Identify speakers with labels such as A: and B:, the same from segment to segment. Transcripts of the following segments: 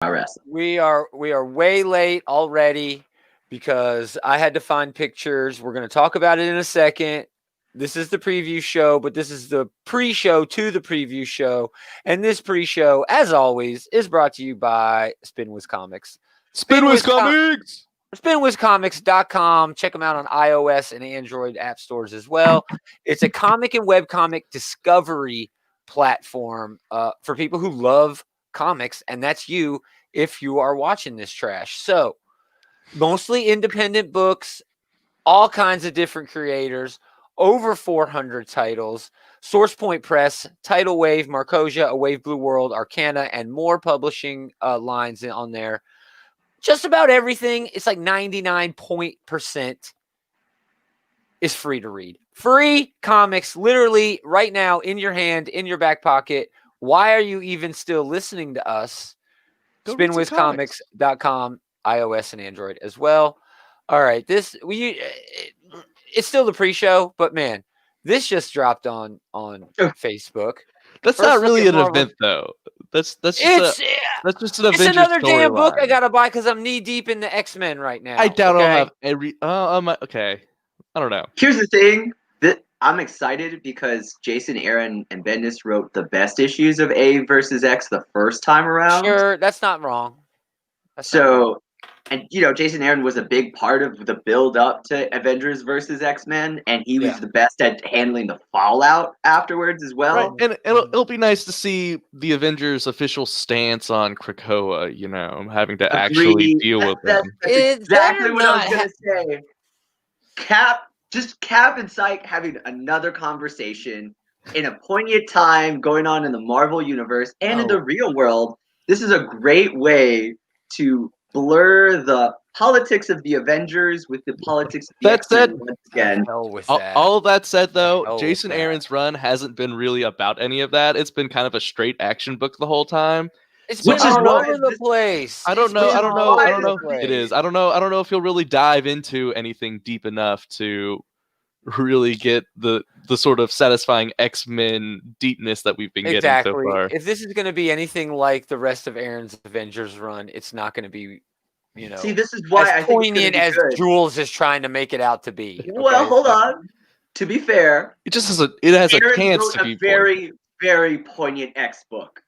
A: wrestling.
B: We are way late already because I had to find pictures. We're going to talk about it in a second. This is the preview show, but this is the pre-show to the preview show. And this pre-show, as always, is brought to you by Spinwiz Comics.
C: Spinwiz Comics!
B: SpinwizComics.com. Check them out on iOS and Android app stores as well. It's a comic and webcomic discovery platform for people who love comics, and that's you if you are watching this trash. So, mostly independent books, all kinds of different creators, over 400 titles, SourcePoint Press, Tidal Wave, Marcosia, A Wave Blue World, Arcana, and more publishing lines on there. Just about everything, it's like 99% is free to read. Free comics, literally right now in your hand, in your back pocket. Why are you even still listening to us? Spinwizcomics.com, iOS and Android as well. All right, it's still the pre-show, but man, this just dropped on Facebook.
C: That's not really an event, though. That's just an
B: It's
C: Avengers
B: another damn book
C: storyline.
B: I gotta buy because I'm knee deep in the X-Men right now.
C: I doubt I'll have every. Okay, I don't know.
A: Here's the thing: that I'm excited because Jason Aaron and Bendis wrote the best issues of A versus X the first time around.
B: Sure, that's not wrong.
A: And Jason Aaron was a big part of the build up to Avengers versus X-Men, and he was the best at handling the fallout afterwards as well.
C: Right, and it'll be nice to see the Avengers' official stance on Krakoa. Having to actually deal with them.
A: That's exactly what I was gonna say. Cap and Psyche having another conversation in a poignant time going on in the Marvel universe and in the real world. This is a great way to blur the politics of the Avengers with the politics of the X-Men once again.
C: All of that said, though, Jason Aaron's run hasn't been really about any of that. It's been kind of a straight action book the whole time.
B: It's been all over the place.
C: I don't know if it is. I don't know if he'll really dive into anything deep enough to really get the sort of satisfying X-Men deepness that we've been getting so far.
B: If this is going to be anything like the rest of Aaron's Avengers run, it's not going to be,
A: See, this is why I think
B: poignant as Jules is trying to make it out to be. Okay?
A: Well, hold on. To be fair,
C: it has a chance to be
A: very, very poignant X book,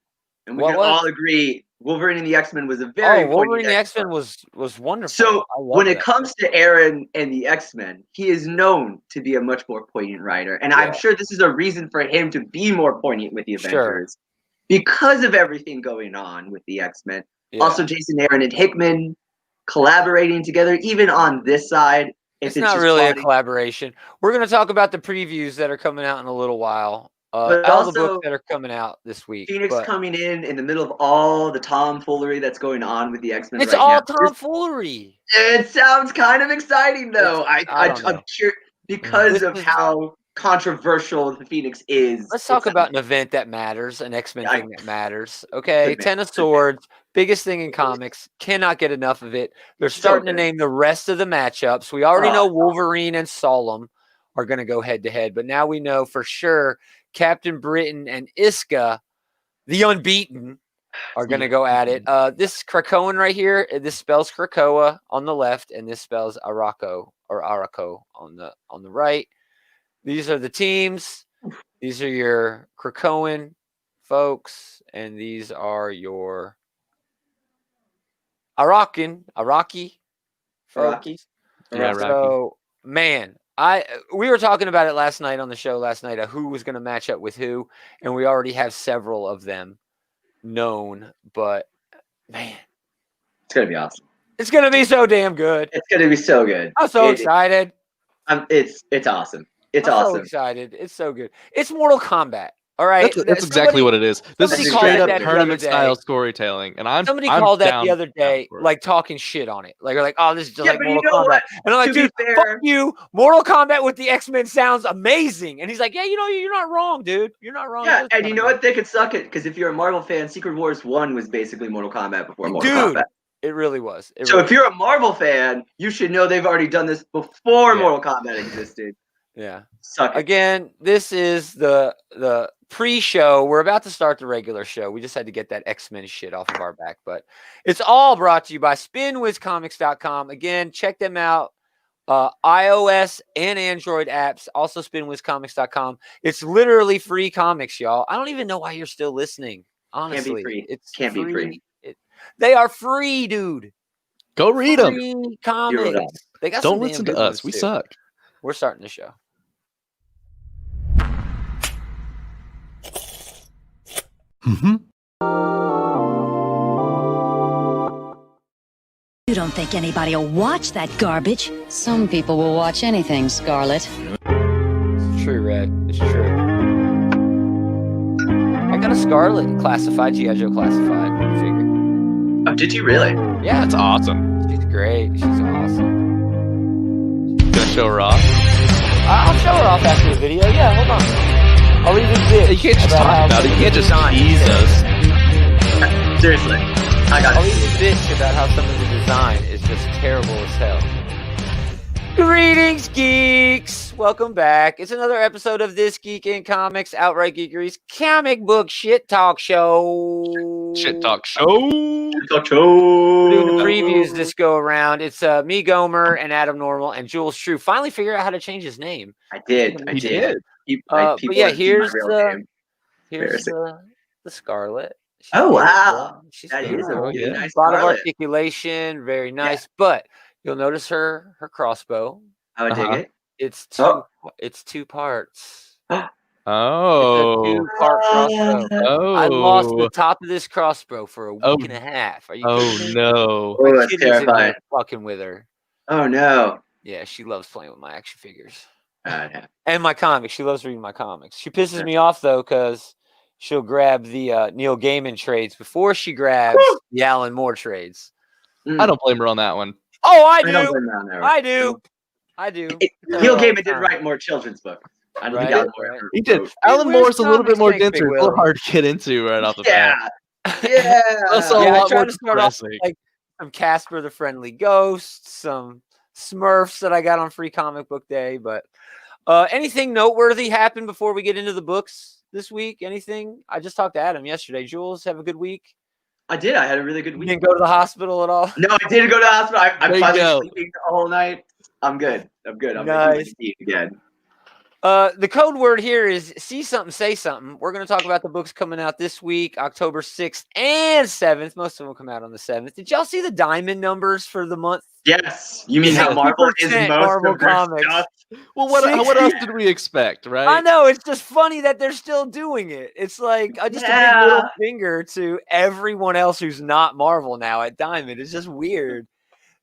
A: and we can all agree Wolverine and the X-Men was a very
B: Wolverine and the X-Men was wonderful.
A: So when it comes to Aaron and the X-Men, he is known to be a much more poignant writer, and I'm sure this is a reason for him to be more poignant with the Avengers because of everything going on with the X-Men. Yeah. Also, Jason Aaron and Hickman collaborating together, even on this side.
B: It's not really a collaboration. We're going to talk about the previews that are coming out in a little while.
A: But
B: all
A: also,
B: the books that are coming out this week.
A: Phoenix coming in the middle of all the tomfoolery that's going on with the X-Men.
B: It's all tomfoolery.
A: It sounds kind of exciting, though. I'm sure because of how controversial the Phoenix is.
B: Let's talk about an event that matters, an X-Men thing that matters. Okay, Ten of Swords, biggest thing in comics. Cannot get enough of it. They're starting to name the rest of the matchups. We already know Wolverine and Solem are going to go head-to-head, but now we know for sure Captain Britain and Iska, the unbeaten, are going to go at it. This Krakoan right here, this spells Krakoa on the left, and this spells Araco on the right. These are the teams. These are your Krakoan folks, and these are your Iraqi folks.
C: Yeah,
B: so, man, we were talking about it last night on the show of who was going to match up with who, and we already have several of them known, but man,
A: it's going to be awesome.
B: It's going to be so damn good.
A: It's going to be so good.
B: I'm so excited.
A: It's awesome. I'm awesome.
B: So excited. It's so good. It's Mortal Kombat. All right.
C: That's exactly what it is. This is straight up tournament style storytelling. And
B: somebody called that the other day, like talking shit on it. Like, oh, this is just like Mortal Kombat. And I'm like, dude, fuck you. Mortal Kombat with the X-Men sounds amazing. And he's like, yeah, you're not wrong, dude. You're not wrong.
A: Yeah, and you know what? They could suck it. Because if you're a Marvel fan, Secret Wars 1 was basically Mortal Kombat before Mortal Kombat.
B: It really was.
A: If you're a Marvel fan, you should know they've already done this before Mortal Kombat existed.
B: Yeah.
A: Suck it.
B: Again, this is the pre-show. We're about to start the regular show. We just had to get that X-Men shit off of our back, but it's all brought to you by SpinWizComics.com. Again, check them out. iOS and Android apps. Also, SpinWizComics.com. It's literally free comics, y'all. I don't even know why you're still listening. Honestly,
A: Can't be free.
B: It's
A: Can't be free.
B: They are free, dude.
C: Go read them.
B: Free comics. They got
C: Don't listen to us. We suck.
B: We're starting the show.
D: Mm-hmm.
E: You don't think anybody will watch that garbage?
F: Some people will watch anything, Scarlet.
B: It's true, Red. It's true. I got a Scarlet classified, G.I. Joe classified figure.
A: Oh, did you really?
B: Yeah,
C: That's awesome.
B: she's great. She's awesome.
C: Gonna show her off.
B: I'll show her off after the video. Yeah, hold on. I'll even bitch.
C: You can't just
B: about
C: talk
B: how
C: about it. You can't just
B: some of the
C: tease
B: design is.
C: us.
A: Seriously. I got
B: I'll
A: it.
B: even bitch about how some of the design is just terrible as hell. Greetings, geeks! Welcome back. It's another episode of This Geek in Comics, Outright Geekery's comic book shit talk show.
C: Shit talk show.
B: Doing the previews this go around. It's me, Gomer, and Adam Normal, and Jules True. Finally figured out how to change his name.
A: I did.
C: He did.
B: But yeah, here's
A: the.
B: the Scarlet. She's
A: Oh,
B: beautiful.
A: wow.
B: She's
A: That is a
B: beautiful.
C: Oh,
A: really
C: yeah.
A: nice
B: A lot of
A: Scarlet.
B: articulation, very nice. But you'll notice her crossbow.
A: I would dig it.
B: It's two.
A: Oh.
B: It's two parts.
C: Oh.
B: It's a two-part crossbow.
C: Oh.
B: I lost the top of this crossbow for a week
C: Oh.
B: and a half. Are you
C: Oh
B: kidding me?
C: no.
A: Oh,
B: My
A: that's
B: kitty's in there
A: terrifying.
B: fucking with her.
A: Oh, no.
B: Yeah, she loves playing with my action figures
A: No.
B: and my comics. She loves reading my comics. She pisses me off though because she'll grab the Neil Gaiman trades before she grabs the Alan Moore trades.
C: I don't blame her on that one.
B: Oh, I
A: I don't
B: do.
A: blame her on that one.
B: I do. I do.
A: Neil Gaiman did write more children's books. I don't think
B: Right,
A: Alan Moore
B: right.
A: ever
C: He did.
A: wrote-
C: Alan
B: where's
C: Moore's a little bit
B: comics
C: more
B: take
C: denser.
B: Big
C: It's a little
B: Will?
C: hard to get into right off the
A: Yeah.
C: bat.
A: Yeah.
C: Also,
B: Yeah,
C: a
B: I
C: lot
B: tried
C: more
B: to start off
C: depressing.
B: like some Casper the Friendly Ghost, some Smurfs that I got on Free Comic Book Day. But anything noteworthy happened before we get into the books this week? Anything? I just talked to Adam yesterday. Jules, have a good week.
A: I did. I had a really good
B: You
A: week.
B: didn't go to the hospital at all?
A: No, I didn't go to the hospital.
C: There
A: I'm
C: you
A: finally
C: go.
A: sleeping the whole night. I'm good. I'm good. I'm
B: Nice.
A: making my tea again.
B: The code word here is see something, say something. We're going to talk about the books coming out this week, October 6th and 7th. Most of them come out on the 7th. Did y'all see the diamond numbers for the month?
A: Yes. You mean how Marvel is
B: 60%
A: most
B: Marvel
A: of their
B: comics.
A: stuff?
C: Well, what else did we expect, right?
B: I know. It's just funny that they're still doing it. It's like just a big little finger to everyone else who's not Marvel now at Diamond. It's just weird.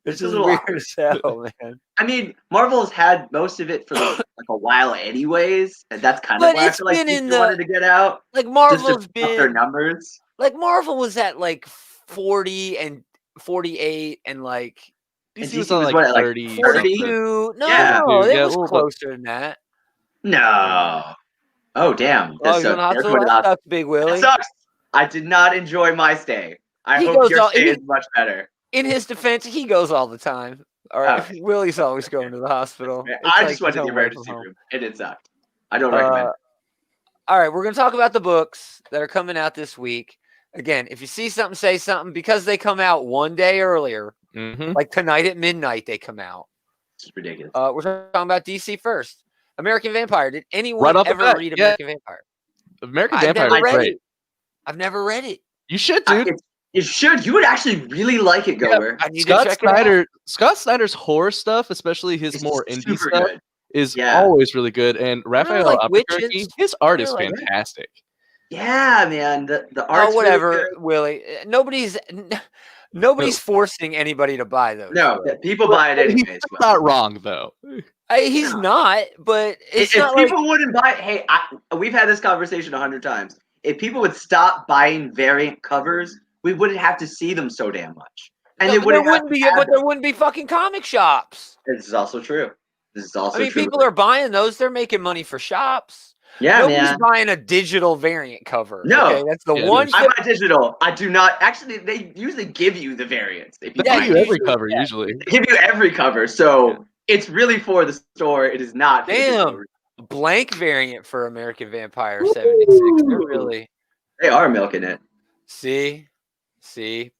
B: It's just weird as hell, man.
A: I mean, Marvel's had most of it for like a while anyways, and that's kind of
B: But
A: why I
B: it's
A: feel like
B: been in
A: people wanted to get out.
B: Like
A: Just to
B: Marvel's
A: up their
B: been
A: numbers.
B: like Marvel was at like 40 and 48 and like
C: DC
A: DC
C: was on
A: was
C: like
A: what, like
C: 30.
B: 42. No,
A: Yeah.
B: it
C: Yeah, a
B: was
C: little
B: closer than that.
A: No. Oh damn.
B: Oh, you're going to hospital? That sucks, Big Willie.
A: That sucks. I did not enjoy my stay. I
B: He
A: hope
B: goes
A: your
B: all-
A: stay
B: he-
A: is much better.
B: In his defense, he goes all the time. All right,
A: Oh.
B: Willie's always going to the hospital. It's
A: I
B: like
A: just went to
B: he's
A: the
B: home away
A: emergency
B: from home.
A: room, and it sucked. I don't recommend it.
B: All right, we're going to talk about the books that are coming out this week. Again, if you see something, say something, because they come out one day earlier.
C: Mm-hmm.
B: Like tonight at midnight, they come out.
A: It's ridiculous.
B: We're talking about DC first. American Vampire. Did anyone
C: Right off the
B: ever
C: bat,
B: read
C: yeah.
B: American Vampire?
C: American
B: I've
C: Vampire
B: never
C: is
B: read
C: great.
B: it. I've never read it.
C: You should, dude.
A: You should. You would actually really like it, Gomer.
B: I need to check it out.
C: Scott Snyder's horror stuff, especially his
A: It's
C: more indie
A: super
C: stuff,
A: good.
C: is
A: Yeah.
C: always really good. And Raphael
B: like
C: Albuquerque,
B: Witches.
C: his art is
B: Really like it.
C: fantastic.
A: Yeah, man. The art's
B: Oh, whatever,
A: really good.
B: Willie. Nobody's forcing anybody to buy those.
A: No,
B: Willie.
A: people buy it anyways.
C: He's not wrong though.
B: He's not, but it's
A: If
B: not like
A: people wouldn't buy, hey, we've had this conversation 100 times. If people would stop buying variant covers, we wouldn't have to see them so damn much, and they
B: there
A: wouldn't.
B: wouldn't be, but there wouldn't be fucking comic shops.
A: This is also true. This is also
B: I mean,
A: true.
B: people are buying those. They're making money for shops.
A: Yeah,
B: Nobody's
A: man.
B: buying a digital variant cover.
A: No.
B: Okay? That's the
C: Yeah,
B: one.
A: I buy digital. I do not. Actually, they usually give you the variants. If you
C: They
B: Yeah,
C: give you every
B: usually,
C: cover
B: yeah.
C: usually.
A: They give you every cover, so it's really for the store. It is not. For the
B: Damn.
A: digital.
B: Blank variant for American Vampire 76.
A: They are milking it.
B: See,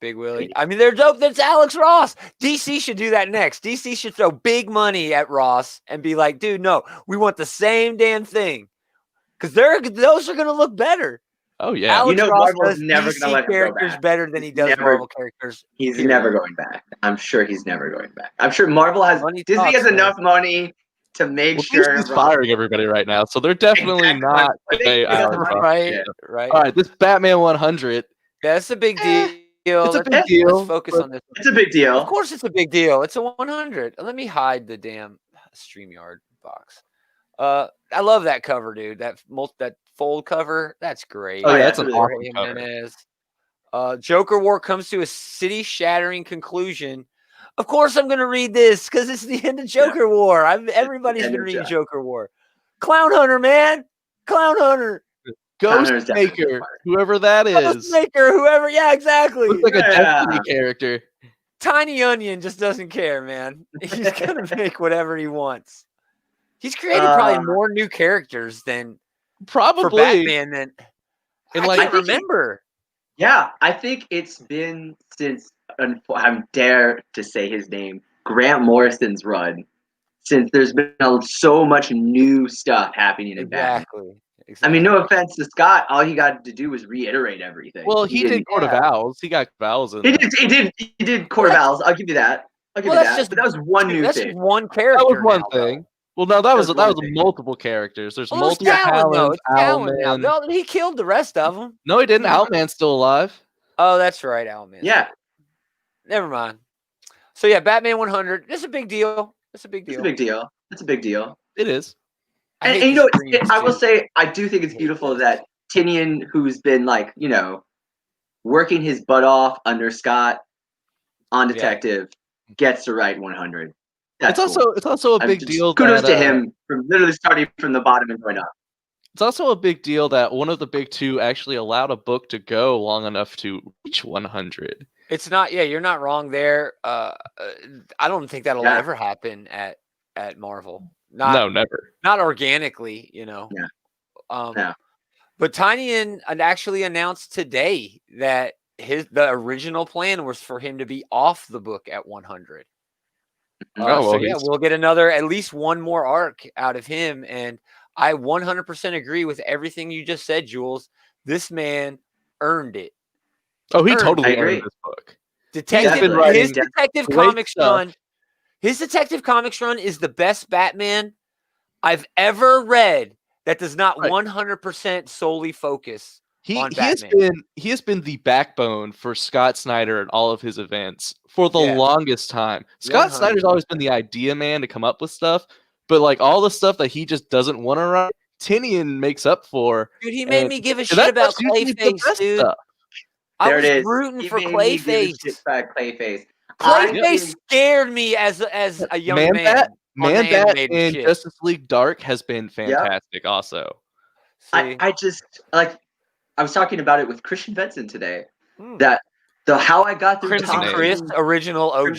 B: Big Willie. I mean, they're dope. That's Alex Ross. DC should do that next. DC should throw big money at Ross and be like, dude, no, we want the same damn thing. Because those are going to look better.
C: Oh, yeah.
B: Alex Ross
A: Marvel's
B: does
A: never
B: DC
A: gonna let him go
B: characters
A: back.
B: better than he does Marvel characters.
A: He's never going back. I'm sure he's never going back. I'm sure Marvel has Disney has enough money to make sure
C: Disney's firing everybody right now, so they're definitely not
B: right.
C: All right, this Batman 100.
B: That's a big deal.
C: It's a big deal.
B: Let's focus on this.
A: It's a big deal.
B: Of course, it's a big deal. It's a 100. Let me hide the damn StreamYard box. I love that cover, dude. That fold cover. That's great.
C: Oh, yeah, that's an awesome cover.
B: Joker War comes to a city-shattering conclusion. Of course, I'm going to read this because it's the end of Joker War. Everybody's been reading Joker War. Clown Hunter, man. Clown Hunter.
C: Ghostmaker, whoever that is.
B: Ghostmaker, whoever. Yeah, exactly.
C: Looks like a Destiny character.
B: Tiny Onion just doesn't care, man. He's going to make whatever he wants. He's created probably more new characters than for Batman than I can't remember.
A: Yeah, I think it's been since I dare to say his name, Grant Morrison's run, since there's been so much new stuff happening in Batman. I mean, no offense to Scott, all he got to do was reiterate everything.
C: Well, he did Court of Owls. He got Owls in.
A: He did Court of Owls. I'll give you that. But that was one new thing.
B: That's one character.
C: That was one thing. Well, no, that was multiple characters. There's multiple Talons.
B: Owlman. No, he killed the rest of them.
C: No, he didn't. Owlman's still alive.
B: Oh, that's right, Owlman.
A: Yeah.
B: Never mind. So yeah, Batman 100. It's a big deal. It's a big deal.
A: It's a big deal.
C: It is.
A: And you know, I will say, I do think it's beautiful that Tinian, who's been working his butt off under Scott on Detective, gets to write 100.
C: It's also a big deal.
A: Kudos to him for literally starting from the bottom and going up.
C: It's also a big deal that one of the big two actually allowed a book to go long enough to reach 100.
B: It's not. Yeah, you're not wrong there. I don't think that'll ever happen at Marvel.
C: No, never.
B: Not organically, you know.
A: Yeah.
B: No. But Tynion actually announced today that the original plan was for him to be off the book at 100. We'll get at least one more arc out of him, and I 100% agree with everything you just said, Jules. This man earned it.
C: Oh, he totally earned this book.
B: His Detective Comics run is the best Batman I've ever read that does not 100% solely focus on Batman.
C: He has been the backbone for Scott Snyder and all of his events for the longest time. Scott 100%. Snyder's always been the idea man to come up with stuff, but all the stuff that he just doesn't want to write, Tynion makes up for.
B: Dude, he made me give a shit about Clayface, dude.
A: Stuff.
B: I was rooting for Clayface. Clayface scared me as a young man.
C: Man-Bat in Justice League Dark has been fantastic also.
A: I just I was talking about it with Christian Benson today. That how I got through
B: Chris, original OG.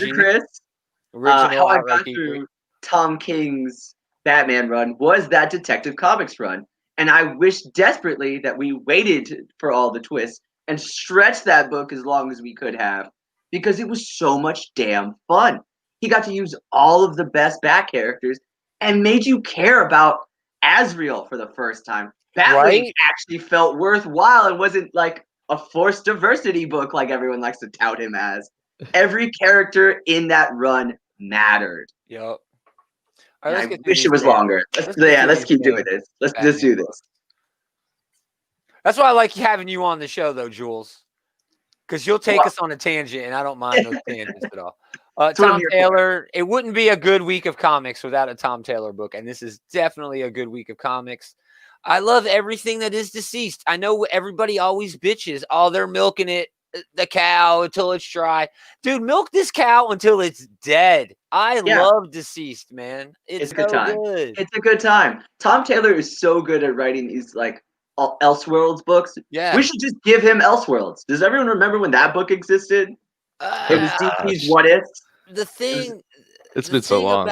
A: How I got through Tom King's Batman run was that Detective Comics run. And I wish desperately that we waited for all the twists and stretched that book as long as we could have, because it was so much damn fun. He got to use all of the best Bat characters and made you care about Azrael for the first time. Batwing actually felt worthwhile and wasn't like a forced diversity book like everyone likes to tout him as. Every character in that run mattered.
B: Yep.
A: I wish it was longer. Let's keep doing this. Let's do this.
B: That's why I like having you on the show, though, Jules, because you'll take us on a tangent, and I don't mind those tangents at all. Tom Taylor, it wouldn't be a good week of comics without a Tom Taylor book, and this is definitely a good week of comics. I love everything that is deceased. I know everybody always bitches. Oh, they're milking it, the cow, until it's dry. Dude, milk this cow until it's dead. I love deceased, man. It's
A: a good time. It's a good time. Tom Taylor is so good at writing these Elseworlds books.
B: Yeah.
A: We should just give him Elseworlds. Does everyone remember when that book existed? It was DC's What If.
B: It's
C: been so long.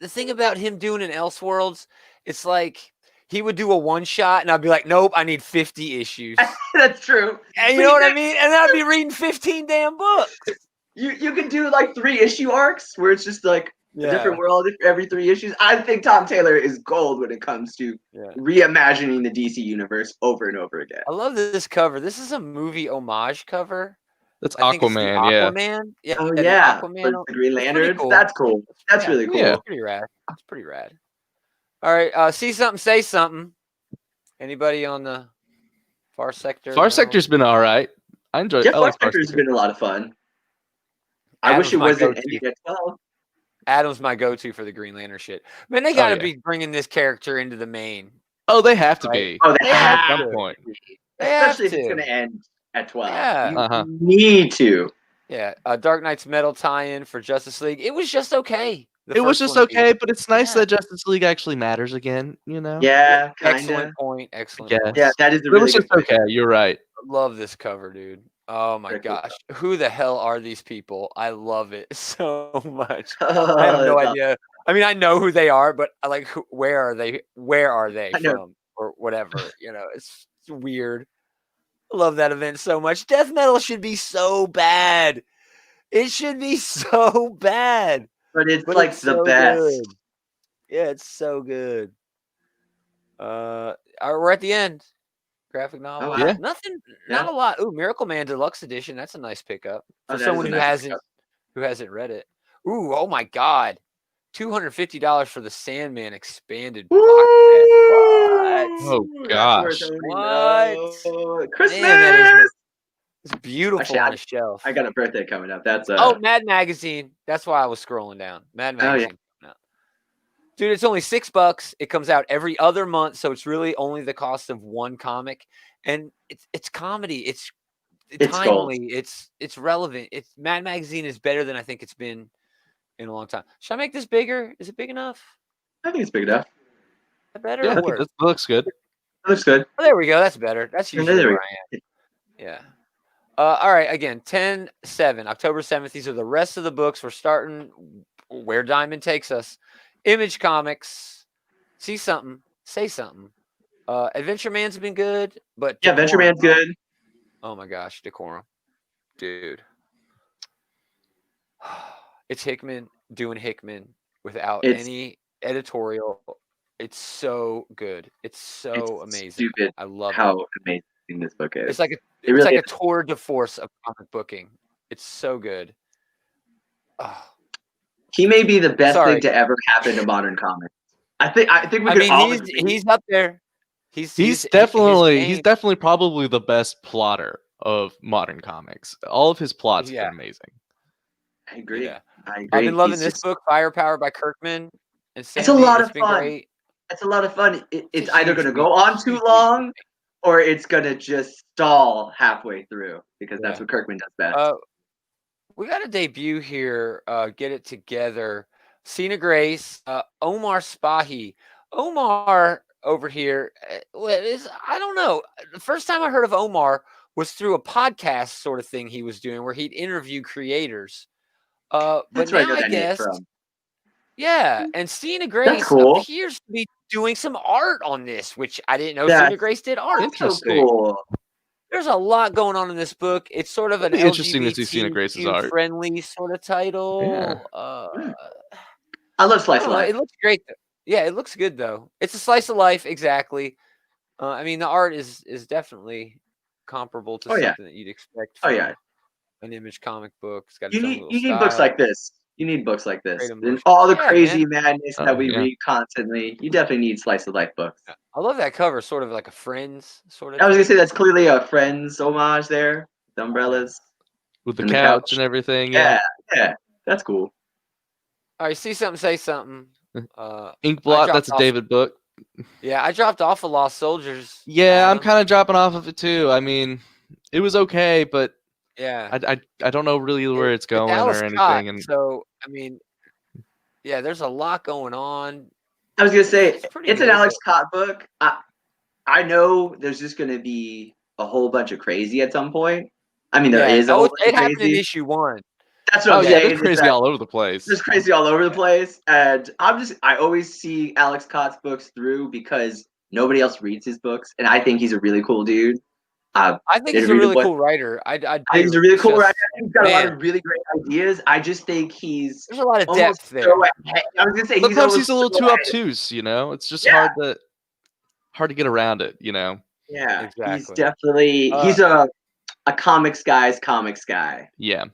B: The thing about him doing an Elseworlds it's like he would do a one shot, and I'd be like, nope, I need 50 issues.
A: That's true.
B: And you know what I mean? And then I'd be reading 15 damn books.
A: You could do like 3-issue arcs where it's just like a different world every 3 issues. I think Tom Taylor is gold when it comes to reimagining the DC universe over and over again.
B: I love this cover. This is a movie homage cover.
C: That's Aquaman,
B: Aquaman.
A: Yeah. Oh
B: the
A: yeah,
B: Aquaman.
A: the Green Lantern.
B: Cool.
A: That's cool. That's really cool.
B: It's pretty rad. It's pretty rad. All right, see something, say something. Anybody on the Far Sector?
C: Far Sector's been all right. I enjoy.
A: Yeah,
C: I like
A: Far Sector's been a lot of fun.
B: Adam's
A: I wish it wasn't ending at 12.
B: Adam's my go-to for the Green Lantern shit. Man, they got to be bringing this character into the main.
C: Oh, they have to be.
A: Oh, they have
C: at some point.
A: Especially if it's going to end at 12.
B: Yeah.
A: You need to.
B: Yeah. Dark Knight's Metal tie-in for Justice League. It was just okay.
C: It was just okay, but it's nice that Justice League actually matters again, you know?
A: Yeah, kinda.
B: Excellent point. Excellent point.
A: Yeah, that is a
C: It
A: really
C: was just
A: good
C: okay. You're right.
B: Love this cover, dude. Oh my gosh. Who the hell are these people? I love it so much. I have no idea. I mean, I know who they are, but like, where are they? Where are they from? Or whatever. You know, it's weird. I love that event so much. Death metal should be so bad. It should be so bad.
A: But it's like the so best.
B: Good. Yeah, it's so good. We're at the end. Graphic novel.
A: Oh, yeah.
B: Nothing. Not a lot. Ooh, Miracle Man Deluxe Edition. That's a nice pickup for someone who hasn't read it. Ooh, oh my God, $250 for the Sandman expanded box set.
C: Oh gosh!
B: What?
A: Christmas.
B: Man, it's beautiful. Actually, on the shelf.
A: I got a birthday coming up. That's
B: Mad Magazine. That's why I was scrolling down. Mad Magazine. Oh, yeah. Dude, it's only $6. It comes out every other month, so it's really only the cost of one comic, and it's comedy. It's timely.
A: Gold.
B: It's relevant. Mad Magazine is better than I think it's been in a long time. Should I make this bigger? Is it big enough?
A: I think it's big enough.
B: Is that better?
C: Yeah, it looks good.
A: It looks good.
B: Oh, there we go. That's better. That's usually where I am. Yeah. All right. Again, 10/7, October 7th. These are the rest of the books. We're starting where Diamond takes us. Image Comics. See something. Say something. Adventure Man's been good, but
A: yeah, Adventure Man's good.
B: Oh my gosh, Decorum, dude. It's Hickman doing Hickman without any editorial. It's so good. It's so amazing.
A: Stupid.
B: I love
A: how amazing this book is.
B: It's like a tour de force of comic booking. It's so good. Oh.
A: He may be the best thing to ever happen to modern comics. I think
B: he's up there.
C: He's definitely probably the best plotter of modern comics. All of his plots are amazing.
A: I agree.
B: Yeah. I've been loving this book, Firepower by Kirkman. And
A: it's a lot of fun. Great. It's a lot of fun. It's either going to go on too long, or it's going to just stall halfway through because that's what Kirkman does best.
B: We got a debut here. Get it together. Cena Grace, Omar Spahi. Omar over here I don't know. The first time I heard of Omar was through a podcast sort of thing he was doing where he'd interview creators. But now I guess, and Cena Grace appears to be doing some art on this, which I didn't know Cena Grace did art.
C: Interesting.
A: Cool.
B: There's a lot going on in this book. It's sort of an
C: interesting to see Cena Grace's art.
B: Friendly sort of title.
A: Yeah. I love Slice of Life.
B: It looks great. Yeah, it looks good though. It's a slice of life, exactly. I mean, the art is definitely comparable to something that you'd expect from an Image comic book. It's got
A: you need books like this. You need books like this. And all the crazy madness that we read constantly. You definitely need slice of life books.
B: I love that cover, sort of like a Friends sort of.
A: I was gonna say that's clearly a Friends homage there. The umbrellas
C: with the couch and everything.
A: Yeah, that's cool.
B: All right, see something, say something.
C: Inkblot, that's a David book.
B: Yeah, I dropped off of Lost Soldiers.
C: Yeah, I'm kind of dropping off of it too. I mean, it was okay, but I don't know really where it's going or anything. And
B: so I mean, there's a lot going on.
A: I was gonna say it's an Alex Cott book. I know there's just gonna be a whole bunch of crazy at some point. I mean, there is.
B: It happened in issue 1.
A: That's what I'm saying.
C: They're crazy all over the place.
A: Just crazy all over the place. And I always see Alex Cott's books through because nobody else reads his books. And I think he's a really cool dude.
B: I think he's a really cool writer. I think
A: he's a really cool writer. He's got a lot of really great ideas. I just think there's
B: a lot of depth there.
A: I was gonna say
C: sometimes he's a little too obtuse, you know. It's just hard to get around it, you know.
A: Yeah,
B: exactly.
A: He's definitely he's a comics guy's comics guy.
C: Yeah.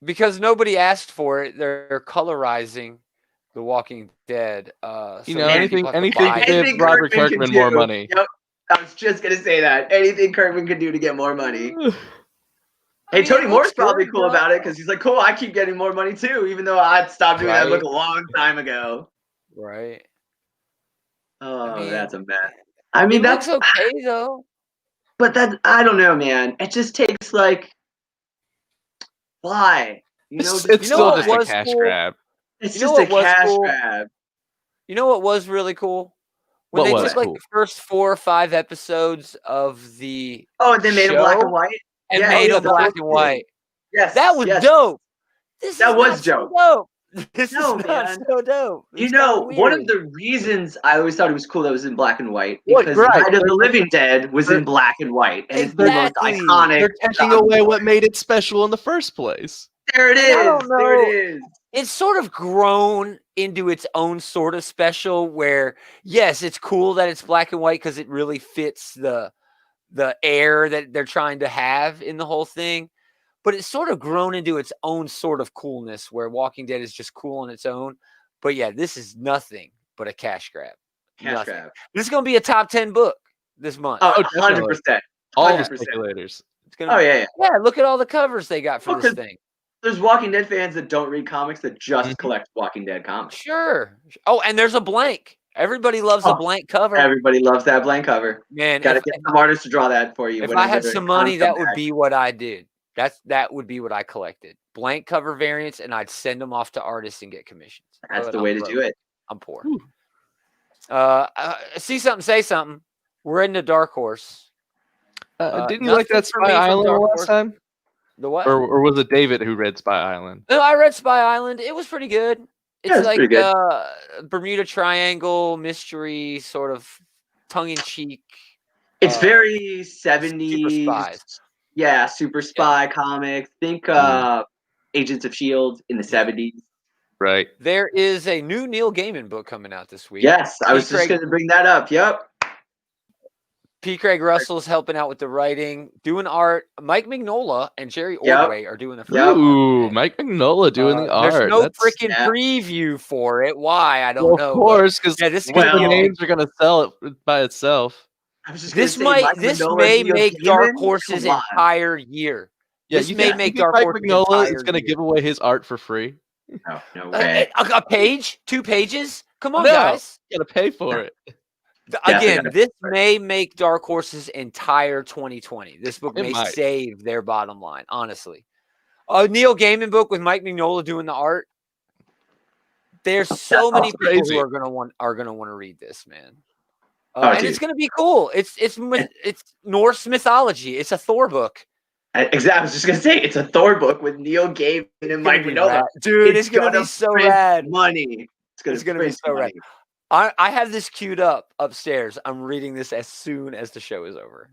B: Because nobody asked for it, they're colorizing The Walking Dead.
C: You know, anything to give Robert Kirkman more money.
A: Yep. I was just gonna say that. Anything Kirkman could do to get more money. Hey, Tony Moore's probably cool about it because he's like, cool, I keep getting more money too, even though I stopped doing that book a long time ago.
B: Right.
A: Oh, that's a mess. I mean, that's
B: okay though.
A: But I don't know, man. It just takes why?
C: It's still just a cash grab.
A: It's just a cash grab.
B: You know what was really cool? When they took the first 4 or 5 episodes of the
A: and they made them black and white?
B: And made them black and white.
A: Yes.
B: That was dope.
A: That was dope.
B: This is not so dope.
A: You know, one of the reasons I always thought it was cool that it was in black and white because Night of the Living Dead was in black and white, and it's the most iconic.
C: They're taking away what made it special in the first place.
A: There it is. There it is.
B: It's sort of grown into its own sort of special where, yes, it's cool that it's black and white because it really fits the air that they're trying to have in the whole thing. But it's sort of grown into its own sort of coolness where Walking Dead is just cool on its own. But yeah, this is nothing but a cash grab.
A: Cash grab.
B: This is going to be a top 10 book this month.
A: Oh, 100%.
C: All the speculators.
B: Yeah, look at all the covers they got for this thing.
A: There's Walking Dead fans that don't read comics that just collect Walking Dead comics.
B: Sure. Oh, and there's a blank. Everybody loves a blank cover.
A: Everybody loves that blank cover.
B: Man,
A: gotta get some artists to draw that for you.
B: If I had some money, that would be what I did. That would be what I collected. Blank cover variants, and I'd send them off to artists and get commissions.
A: That's the way to do it.
B: I'm poor. See something, say something. We're in the Dark Horse.
C: Didn't you like that Spy Island last time?
B: The what?
C: Or was it David who read Spy Island?
B: No, I read Spy Island. It was pretty good. It's like Bermuda Triangle mystery, sort of tongue-in-cheek.
A: It's very 70s.
B: Super spies.
A: Yeah, super spy comics. Think Agents of S.H.I.E.L.D. in the 70s.
C: Right.
B: There is a new Neil Gaiman book coming out this week.
A: Yes, I was just going to bring that up. Yep.
B: P. Craig Russell's helping out with the writing, doing art. Mike Mignola and Jerry Ordway are doing the
C: Ooh, Mike Mignola doing the art.
B: There's no freaking preview for it. Why? I don't know.
C: Of course, because the names are going to sell it by itself.
B: This may make Dark Horse's entire year.
C: Yeah,
B: this may make Dark Horse.
C: Mignola is going to give away his art for free.
A: No way.
B: A page? 2 pages? Come on, guys.
C: You got to pay for it.
B: Again, this may make Dark Horse's entire 2020. This book may save their bottom line, honestly. A Neil Gaiman book with Mike Mignola doing the art. There's so many people who are gonna want to read this, man. And it's gonna be cool. It's Norse mythology. It's a Thor book.
A: Exactly. I was just gonna say it's a Thor book with Neil Gaiman and Mike Mignola.
B: Dude, it's gonna be so rad.
A: Money.
B: It's gonna be so rad. I have this queued up upstairs. I'm reading this as soon as the show is over.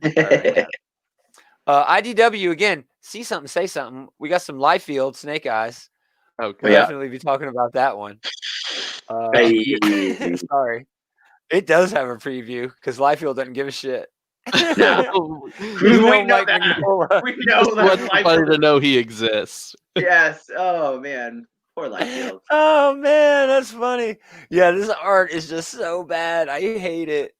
B: IDW again. See something, say something. We got some Liefeld Snake Eyes.
C: Okay.
B: We'll definitely be talking about that one. Sorry, it does have a preview because Liefeld doesn't give a shit.
A: No.
B: we know that.
A: We know
C: that. Fun to know he exists.
A: Yes. Oh man. Liefeld.
B: Oh man, that's funny. Yeah, this art is just so bad. I hate it.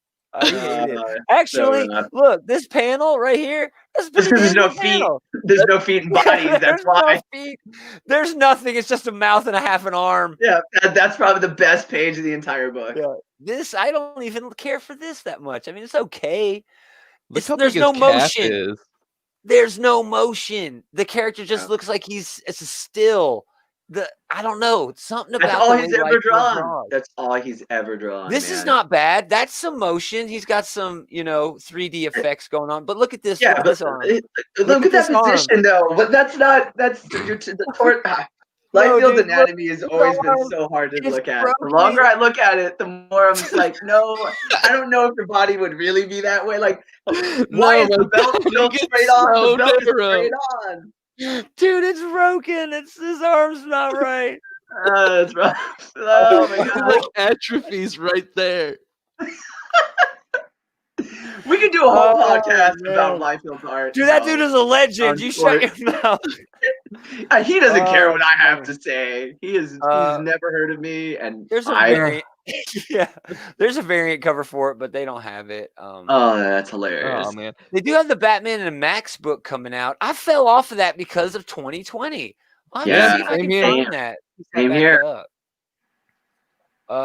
B: Actually, look, this panel right here.
A: There's no feet. There's no feet and bodies. That's why.
B: No feet. There's nothing. It's just a mouth and a half an arm.
A: Yeah, that's probably the best page of the entire book.
B: Yeah. I don't even care for this that much. I mean, it's okay.
C: There's no motion.
B: There's no motion. The character just looks like it's a still. I don't know, something about
A: That's all
B: the
A: he's
B: way
A: ever
B: Liefeld
A: drawn.
B: draws.
A: That's all he's ever drawn.
B: This
A: man.
B: is not bad. That's some motion. He's got some, 3D effects going on. But look at this.
A: Yeah,
B: look at
A: but
B: this arm.
A: look at that
B: this arm.
A: position though. But that's not. That's the tort. Liefield's anatomy has always been so hard to look at. The longer I look at it, the more I'm just like, no, I don't know if your body would really be that way. Like, why is the belt still straight on? The belt is straight on.
B: Dude, it's broken. His arm's not right.
A: That's rough. Oh my god.
C: Like atrophies right there.
A: We could do a whole podcast about Liefield's art.
B: Dude, that dude is a legend. You shut your mouth.
A: He doesn't care what I have to say. He's never heard of me, and
B: there's a variant. Yeah, there's a variant cover for it, but they don't have it.
A: Oh, that's hilarious.
C: Oh man,
B: they do have the Batman and Max book coming out. I fell off of that because of 2020.
A: Yeah,
B: see if I can find that.
A: Same here.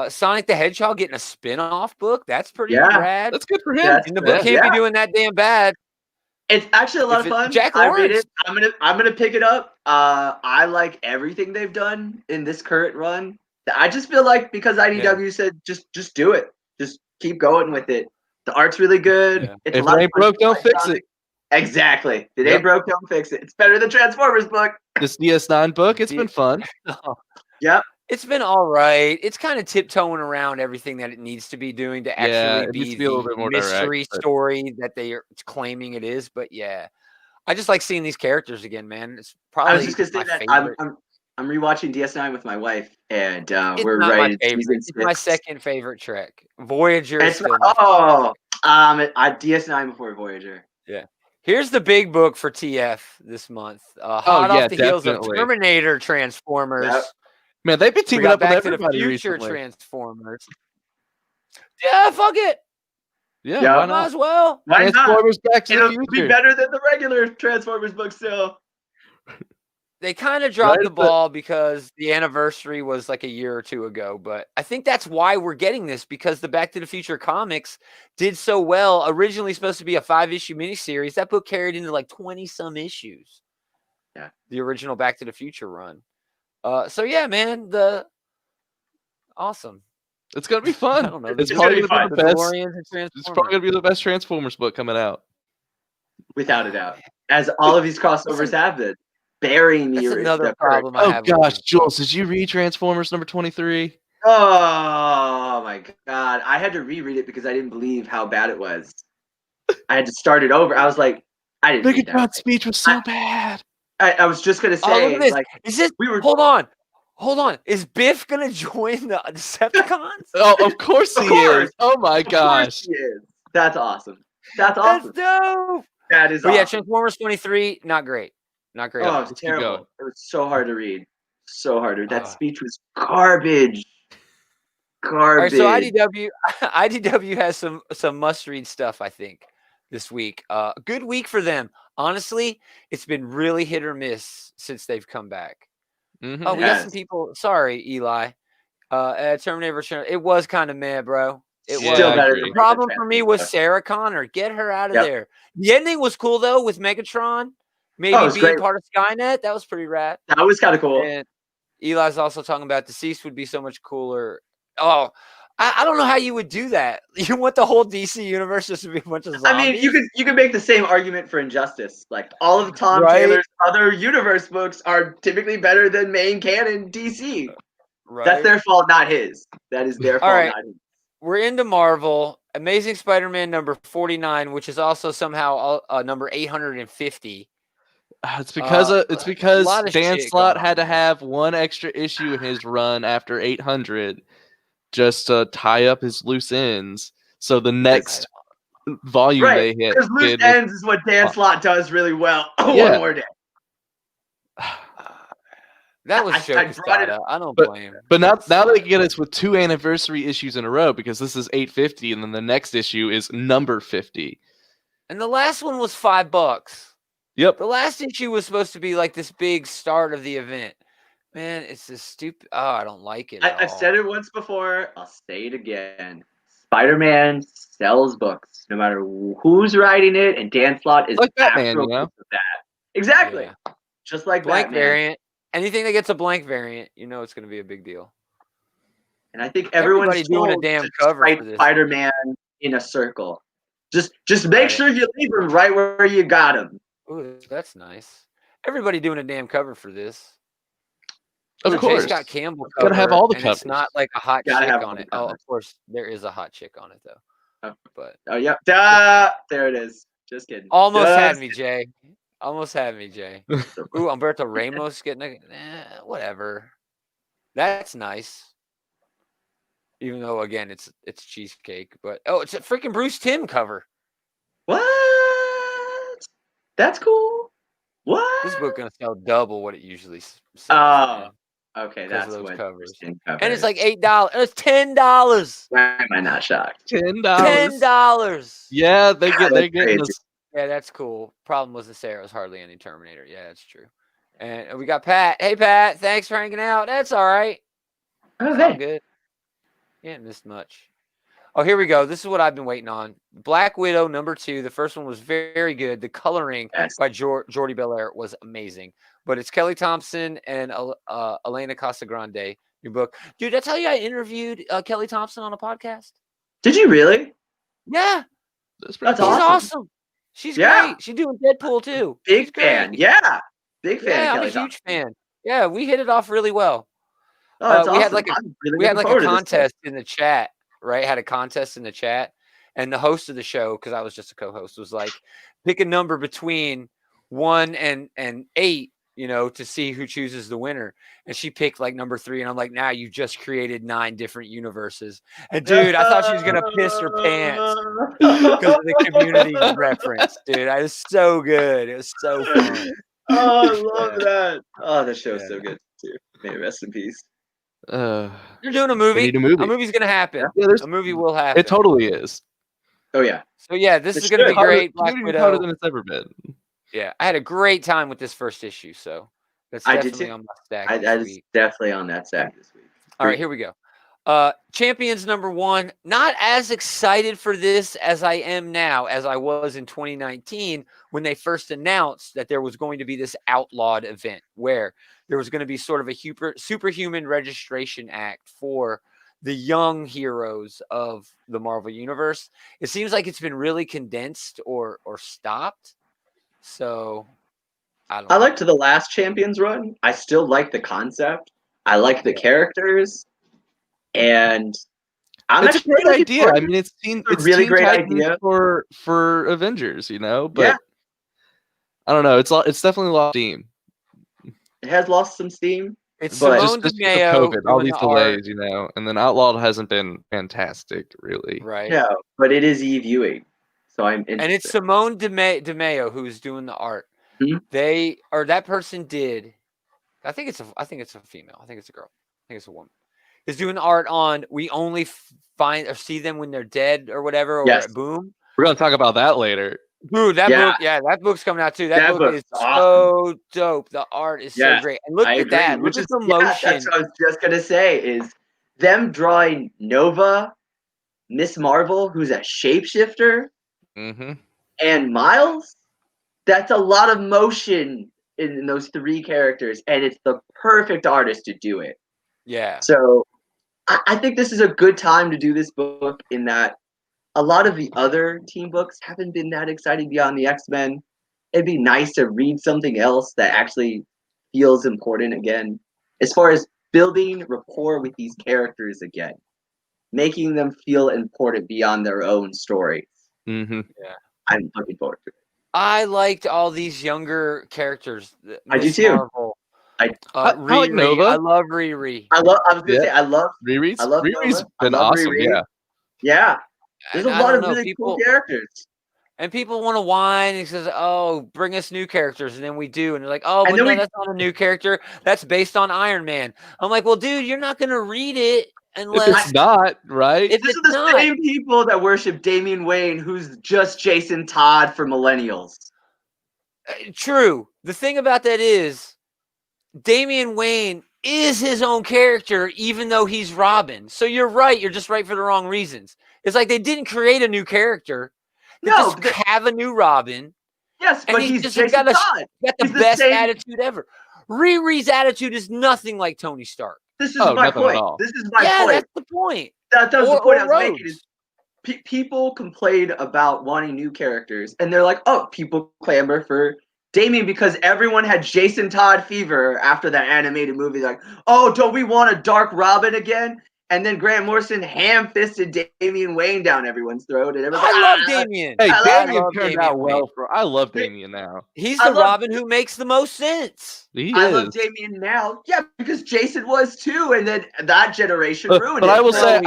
B: Sonic the Hedgehog getting a spin-off book. That's pretty rad.
C: That's good for him.
B: And the book can't be doing that damn bad.
A: It's actually a lot of fun.
B: Jack
A: I
B: Lawrence.
A: read it. I'm gonna pick it up. I like everything they've done in this current run. I just feel like because IDW said just do it, just keep going with it. The art's really good.
C: Yeah. If it ain't broke, don't fix it.
A: Exactly. If it ain't broke, don't fix it. It's better than Transformers book.
C: This DS9 book, it's been fun.
A: Yep.
B: It's been all right. It's kind of tiptoeing around everything that it needs to be doing to actually be
C: a little bit more
B: mystery
C: direct,
B: story that they are claiming it is. But yeah, I just like seeing these characters again, man. It's probably
A: I was just gonna say that I'm rewatching DS9 with my wife, and we're
B: right. It's my second favorite Trek. Voyager.
A: DS9 before Voyager.
B: Yeah. Here's the big book for TF this month. Hot off the heels of Terminator Transformers.
A: Yep.
C: Man, they've been teaming up with everybody
B: Back to the Future
C: recently.
B: Transformers. Yeah, fuck it.
C: Yeah, why not?
B: Might as well.
A: Why
C: Transformers
A: not?
C: Back to the Future.
A: It'll be better than the regular Transformers book still.
B: They kind of dropped the ball because the anniversary was like a year or two ago, but I think that's why we're getting this, because the Back to the Future comics did so well. Originally supposed to be a 5-issue miniseries. That book carried into like 20-some issues.
A: Yeah.
B: The original Back to the Future run. So yeah, man, awesome.
C: It's gonna be fun.
B: I don't know.
C: It's probably gonna be the best. It's probably gonna be the best Transformers book coming out,
A: without a doubt. As all of these crossovers have been, burying the.
B: That's another problem.
C: Oh gosh, Jules, did you read Transformers number 23?
A: Oh my god, I had to reread it because I didn't believe how bad it was. I had to start it over. I was like, I didn't.
C: Megatron's speech was so bad.
A: I was just gonna say, like,
B: is this? Hold on. Is Biff gonna join the Decepticons?
C: Oh, of course he is. Oh my gosh,
A: he is. That's awesome. That's awesome.
B: That's dope.
A: That is.
B: But
A: awesome.
B: Yeah, Transformers 23, not great. Not great.
A: Oh, it was terrible. It was so hard to read. So hard to read. That speech was garbage. Garbage.
B: All right, so IDW has some must-read stuff, I think, this week. Good week for them. Honestly, it's been really hit or miss since they've come back.
C: Mm-hmm.
B: Oh, we got some people. Sorry, Eli. Terminator Return. It was kind of mad, bro. It was. The problem for me was Sarah Connor. Get her out of there. The ending was cool though, with Megatron maybe being part of Skynet. That was pretty rad.
A: That was kind of cool.
B: And Eli's also talking about Deceased would be so much cooler. Oh, I don't know how you would do that. You want the whole DC universe just to be a bunch of zombies?
A: I mean, you could make the same argument for Injustice. Like, all of Tom Taylor's other universe books are typically better than main canon DC. Right. That's their fault, not his. That is their fault, not his.
B: We're into Marvel. Amazing Spider-Man number 49, which is also somehow number 850.
C: It's because Dan Slott had to have one extra issue in his run after 800 just to tie up his loose ends. So the next volume they hit.
A: Because loose ends is what Dan Slott does really well. One more day.
B: That was I don't blame him.
C: But now they can get us with 2 anniversary issues in a row, because this is 850 and then the next issue is number 50.
B: And the last one was $5.
C: Yep.
B: The last issue was supposed to be like this big start of the event. Man, it's this stupid. Oh, I don't like it.
A: I've said it once before. I'll say it again. Spider-Man sells books, no matter who's writing it, and Dan Slott is
C: like Batman, you know?
A: of that. Exactly.
B: Yeah.
A: Just like
B: Blank
A: Batman.
B: variant. anything that gets a blank variant, you know it's going to be a big deal.
A: And I think everybody's
B: doing a damn cover for this.
A: Spider-Man in a circle. Just make sure you leave him right where you got him.
B: Ooh, that's nice. Everybody doing a damn cover for this.
C: Of course.
B: Scott Campbell cover,
C: gotta have all the
B: and
C: covers.
B: it's not like a hot chick on it.
A: Covers.
B: Oh, of course, there is a hot chick on it though. But
A: yeah, there it is. Just kidding.
B: Almost had me, Jay. Almost had me, Jay. Ooh, Humberto Ramos getting whatever. That's nice. Even though again it's cheesecake, but it's a freaking Bruce Timm cover.
A: What? That's cool. What?
B: This book gonna sell double what it usually sells.
A: Oh, okay, that's
B: those
A: what
B: covers.
A: And
B: it's like $8. It's $10.
A: Why am I not shocked?
B: $10.
C: Yeah, they're getting this.
B: Yeah, that's cool. Problem wasn't there was hardly any Terminator. Yeah, that's true. And we got Pat. Hey Pat, thanks for hanging out. That's all right.
A: Oh,
B: hey. All good. You ain't missed much. Oh, here we go. This is what I've been waiting on. Black Widow #2. The first one was very good. The coloring by Jordi Belair was amazing. But it's Kelly Thompson and Elena Casagrande, new book. Dude, did I tell you I interviewed Kelly Thompson on a podcast?
A: Did you really?
B: Yeah.
A: That's
B: awesome. She's great. She's doing Deadpool too.
A: Big fan. Yeah. Big fan.
B: Yeah, I'm a huge fan. Yeah, we hit it off really well.
A: Oh, that's
B: we
A: awesome.
B: had like a contest in the chat, right? Had a contest in the chat, and the host of the show, because I was just a co-host, was like, pick a number between 1 and 8, you know, to see who chooses the winner. And she picked like number 3, and I'm like, now you just created 9 different universes. And dude, I thought she was gonna piss her pants because of the community reference, dude. It was so good. It was so fun.
A: Oh, I love that. Oh, the show's so good too. May it rest in peace.
B: You're doing a movie.
C: A movie.
B: A movie's gonna happen.
C: Yeah,
B: a movie will happen.
C: It totally is.
A: Oh yeah.
B: So yeah, this is gonna be great. Black Widow.
C: Harder than it's ever been.
B: Yeah, I had a great time with this first issue, so that's definitely on my stack.
A: I was definitely on that stack this week.
B: All right, here we go. Champions #1. Not as excited for this as I am now, as I was in 2019 when they first announced that there was going to be this outlawed event where there was going to be sort of a superhuman registration act for the young heroes of the Marvel Universe. It seems like it's been really condensed or stopped. So I
A: liked the last Champions run. I still like the concept. I like the characters. And
C: it's a great idea. I mean, it's
A: a really great idea
C: for Avengers, you know. But I don't know. It's definitely lost steam.
A: It has lost some steam.
B: It's
C: just COVID, all these delays, you know, and then Outlawed hasn't been fantastic, really.
B: Right.
A: Yeah, but it is e-viewing, so I'm interested.
B: And it's Simone DeMeo who's doing the art.
A: Mm-hmm.
B: That person did. I think it's a female. I think it's a girl. I think it's a woman. Is doing the art on We Only Find or See Them When They're Dead or whatever. Or Boom.
C: We're gonna talk about that later.
B: Dude, that book's coming out too. That book is so dope. The art is so great. And look at that. Look at the motion.
A: That's what I was just gonna say is them drawing Nova, Miss Marvel, who's a shapeshifter, and Miles. That's a lot of motion in those 3 characters, and it's the perfect artist to do it.
B: Yeah.
A: So I think this is a good time to do this book in that a lot of the other team books haven't been that exciting beyond the X-Men. It'd be nice to read something else that actually feels important again. As far as building rapport with these characters again. Making them feel important beyond their own stories.
B: Yeah.
A: I'm looking forward to it.
B: I liked all these younger characters.
A: I do too.
B: Marvel.
C: I like Nova.
B: I love Riri.
A: I was gonna say I love
C: Riri's.
A: I love
C: Riri's
A: Nova.
C: been awesome.
A: Riri. Yeah. There's a lot of really cool characters.
B: And people want to whine and says, "Oh, bring us new characters," and then we do, and they're like, "Oh, but no, that's not a new character. That's based on Iron Man." I'm like, "Well, dude, you're not gonna read it unless
C: if it's not right."
A: This is the same people that worship Damian Wayne, who's just Jason Todd for millennials.
B: True. The thing about that is, Damian Wayne is his own character, even though he's Robin. So you're right. You're just right for the wrong reasons. It's like they didn't create a new character. They just have a new Robin.
A: Yes, but he's
B: just
A: Jason
B: got
A: Todd.
B: the best attitude ever. Riri's attitude is nothing like Tony Stark.
A: This is my point. This is my point.
B: That's the point.
A: That was the point I was making. Is people complain about wanting new characters, and they're like, "Oh, people clamor for Damian because everyone had Jason Todd fever after that animated movie. Like, oh, don't we want a Dark Robin again?" And then Grant Morrison ham-fisted Damian Wayne down everyone's throat, and everyone's
B: I love Damian.
C: Hey, Damian turned out well. I love Damian now.
B: He's the Robin who makes the most sense.
A: I love Damian now, yeah, because Jason was too, and then that generation ruined it.
C: But I will say,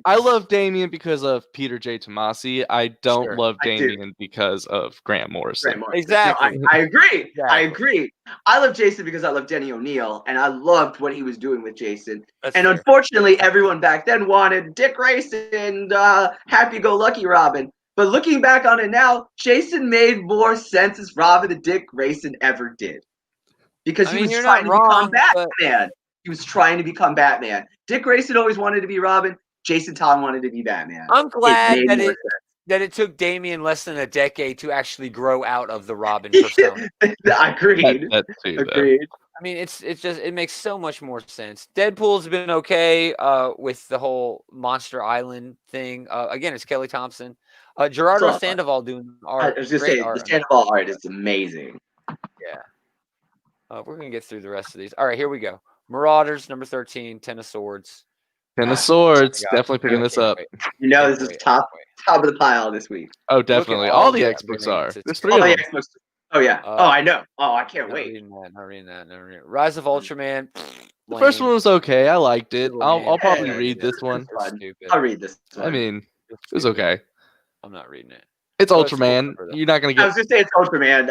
C: I love Damian because of Peter J. Tomasi. I don't love Damian because of Grant Morrison.
B: Exactly.
A: No, I agree. Exactly. I agree. I love Jason because I love Denny O'Neil, and I loved what he was doing with Jason. Unfortunately, everyone back then wanted Dick Grayson, happy-go-lucky Robin. But looking back on it now, Jason made more sense as Robin than Dick Grayson ever did. Because he was trying to become Batman. He was trying to become Batman. Dick Grayson always wanted to be Robin. Jason Todd wanted to be Batman.
B: I'm glad that it took Damian less than a decade to actually grow out of the Robin persona.
A: Agreed. Agreed.
B: I mean, it makes so much more sense. Deadpool's been okay with the whole Monster Island thing. Again, it's Kelly Thompson. Gerardo Sandoval doing art.
A: I was just saying, the Sandoval art is amazing.
B: Yeah. We're going to get through the rest of these. All right, here we go. Marauders, number 13, Ten of Swords.
C: Ten of Swords. Definitely picking this up.
A: You know, this is top of the pile this week.
C: Oh, definitely. All the X books are. There's 3 of them.
A: Oh, yeah. I know. Oh, I can't wait.
B: Not reading that. Rise of Ultraman.
C: The first one was okay. I liked it. I'll probably read this one.
A: I'll read this one.
C: I mean, it was okay.
B: I'm not reading it.
C: It's Ultraman. You're not gonna get.
A: I was just saying it's Ultraman.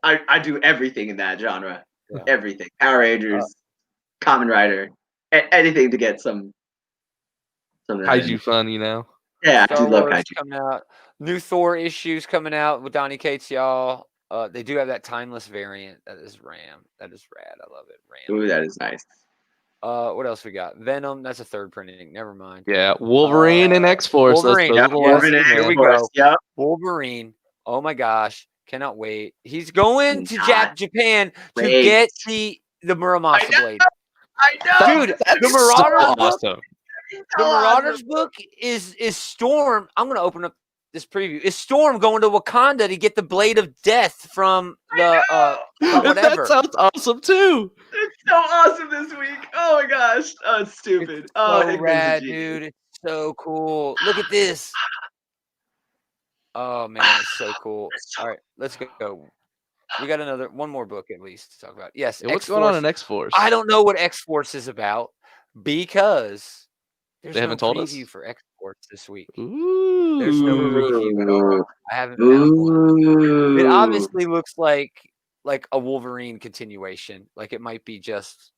A: I do everything in that genre. Yeah. Everything. Power Rangers, Kamen Rider, anything to get some
C: kaiju fun, you know.
A: Yeah, I do love kaiju.
B: Coming out. New Thor issues coming out with Donny Cates, y'all. They do have that timeless variant. That is Ram. That is rad. I love it. Ram.
A: Ooh, that is nice.
B: What else we got? Venom. That's a third printing. Never mind.
C: Yeah, Wolverine and X-Force.
B: Wolverine.
A: Here we go. Yep.
B: Wolverine. Oh my gosh. Cannot wait. He's going to Japan to get the Muramasa blade.
A: I know.
B: Dude, the Marauders
C: so
B: book.
C: awesome.
B: The Marauders book is Storm. I'm gonna open up this preview. Is Storm going to Wakanda to get the blade of death from the whatever?
C: That sounds awesome too.
A: It's so awesome this week. Oh my gosh. Oh, it's stupid.
B: It's so rad, dude. It's so cool. Look at this. Oh man, it's so cool. All right, let's go. We got one more book at least to talk about. Yes.
C: What's going on in X-Force?
B: I don't know what X-Force is about because
C: they haven't told us
B: for X-Force this week.
C: Ooh.
B: There's no preview at all. I haven't found one. It obviously looks like a Wolverine continuation. Like it might be just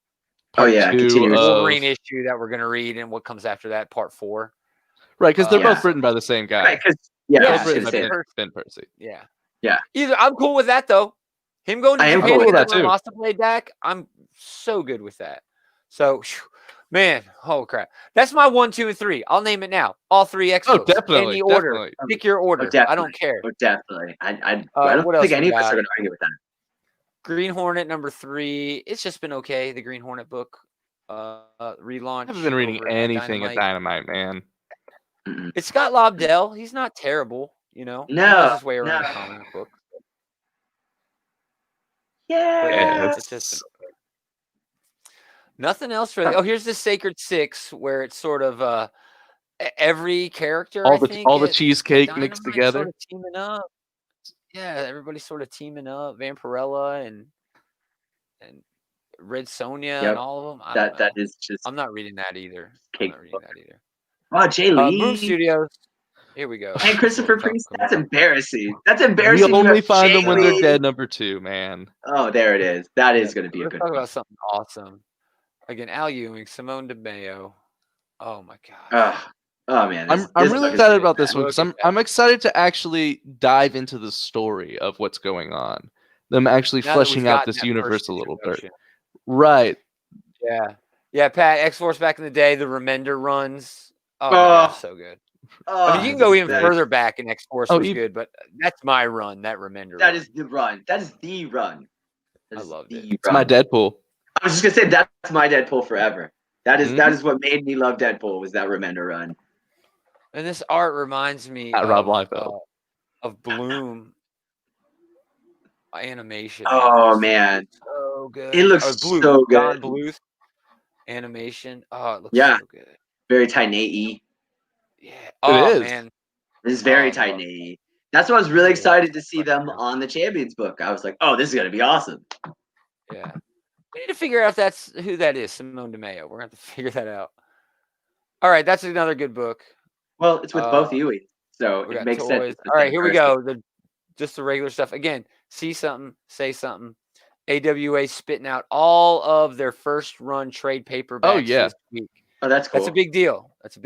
B: Wolverine issue that we're gonna read, and what comes after that, part 4.
C: Right, because they're both written by the same guy.
A: Right,
C: both written by Ben Percy.
B: Yeah. Either I'm cool with that though. Him going to Japan with that too. Master Blade deck, I'm so good with that. So, man, oh crap! That's my 1, 2, and 3. I'll name it now. All 3 X-Force.
C: Oh, definitely.
B: Any order. Pick your order. I don't care.
A: Oh, definitely. I don't think any of us are going to argue with that.
B: Green Hornet number 3. It's just been okay. The Green Hornet book relaunch.
C: I haven't been reading anything at Dynamite, man.
B: It's Scott Lobdell. He's not terrible, you know.
A: No,
B: he knows his way around the comic book.
A: Yeah,
B: it's just nothing else really. Oh, here's the Sacred 6, where it's sort of every character.
C: All the cheesecake mixed together,
B: sort of teaming up. Yeah, everybody's sort of teaming up. Vampirella and Red Sonja and all of them.
A: That is just.
B: I'm not reading that either.
A: Oh, Jay Lee.
B: Boom Studios. Here we go.
A: And Christopher Priest. That's embarrassing. That's embarrassing.
C: We only find them when they're dead. Number 2, man.
A: Oh, there it is. That is going to be a good.
B: Talk about something awesome. Again, Al Ewing, Simone DeMeo. Oh my god.
A: Oh man.
C: I'm really excited about this one because I'm excited to actually dive into the story of what's going on. Them actually fleshing out this universe a little bit. Right.
B: Yeah, Pat, X-Force back in the day, the Remender runs. Oh, gosh, so good. I mean, you can go even further back, and X-Force was good, but that's my run, that Remender
A: run. Is the run. That is the run.
B: I loved it.
C: It's my Deadpool.
A: I was just gonna say that's my Deadpool forever. That is what made me love Deadpool, was that Remender run.
B: And this art reminds me
C: Not Rob Liefeld.
B: Of Bloom animation.
A: Oh man,
B: so good.
A: it looks so good.
B: Don Bluth animation. Oh, it looks so good.
A: Very tight
B: Yeah. Oh man,
A: it's very tight. That's why I was really excited to see them on the Champions book. I was like, oh, this is gonna be awesome.
B: Yeah. We need to figure out who that is, Simone DeMeo. We're gonna have to figure that out. All right, that's another good book.
A: Well, it's with both Ewing, so it makes sense.
B: All right, here we go. Just the regular stuff. Again, see something, say something. AWA spitting out all of their first run trade paperbacks this week.
A: Oh, that's cool.
B: That's a big deal. That's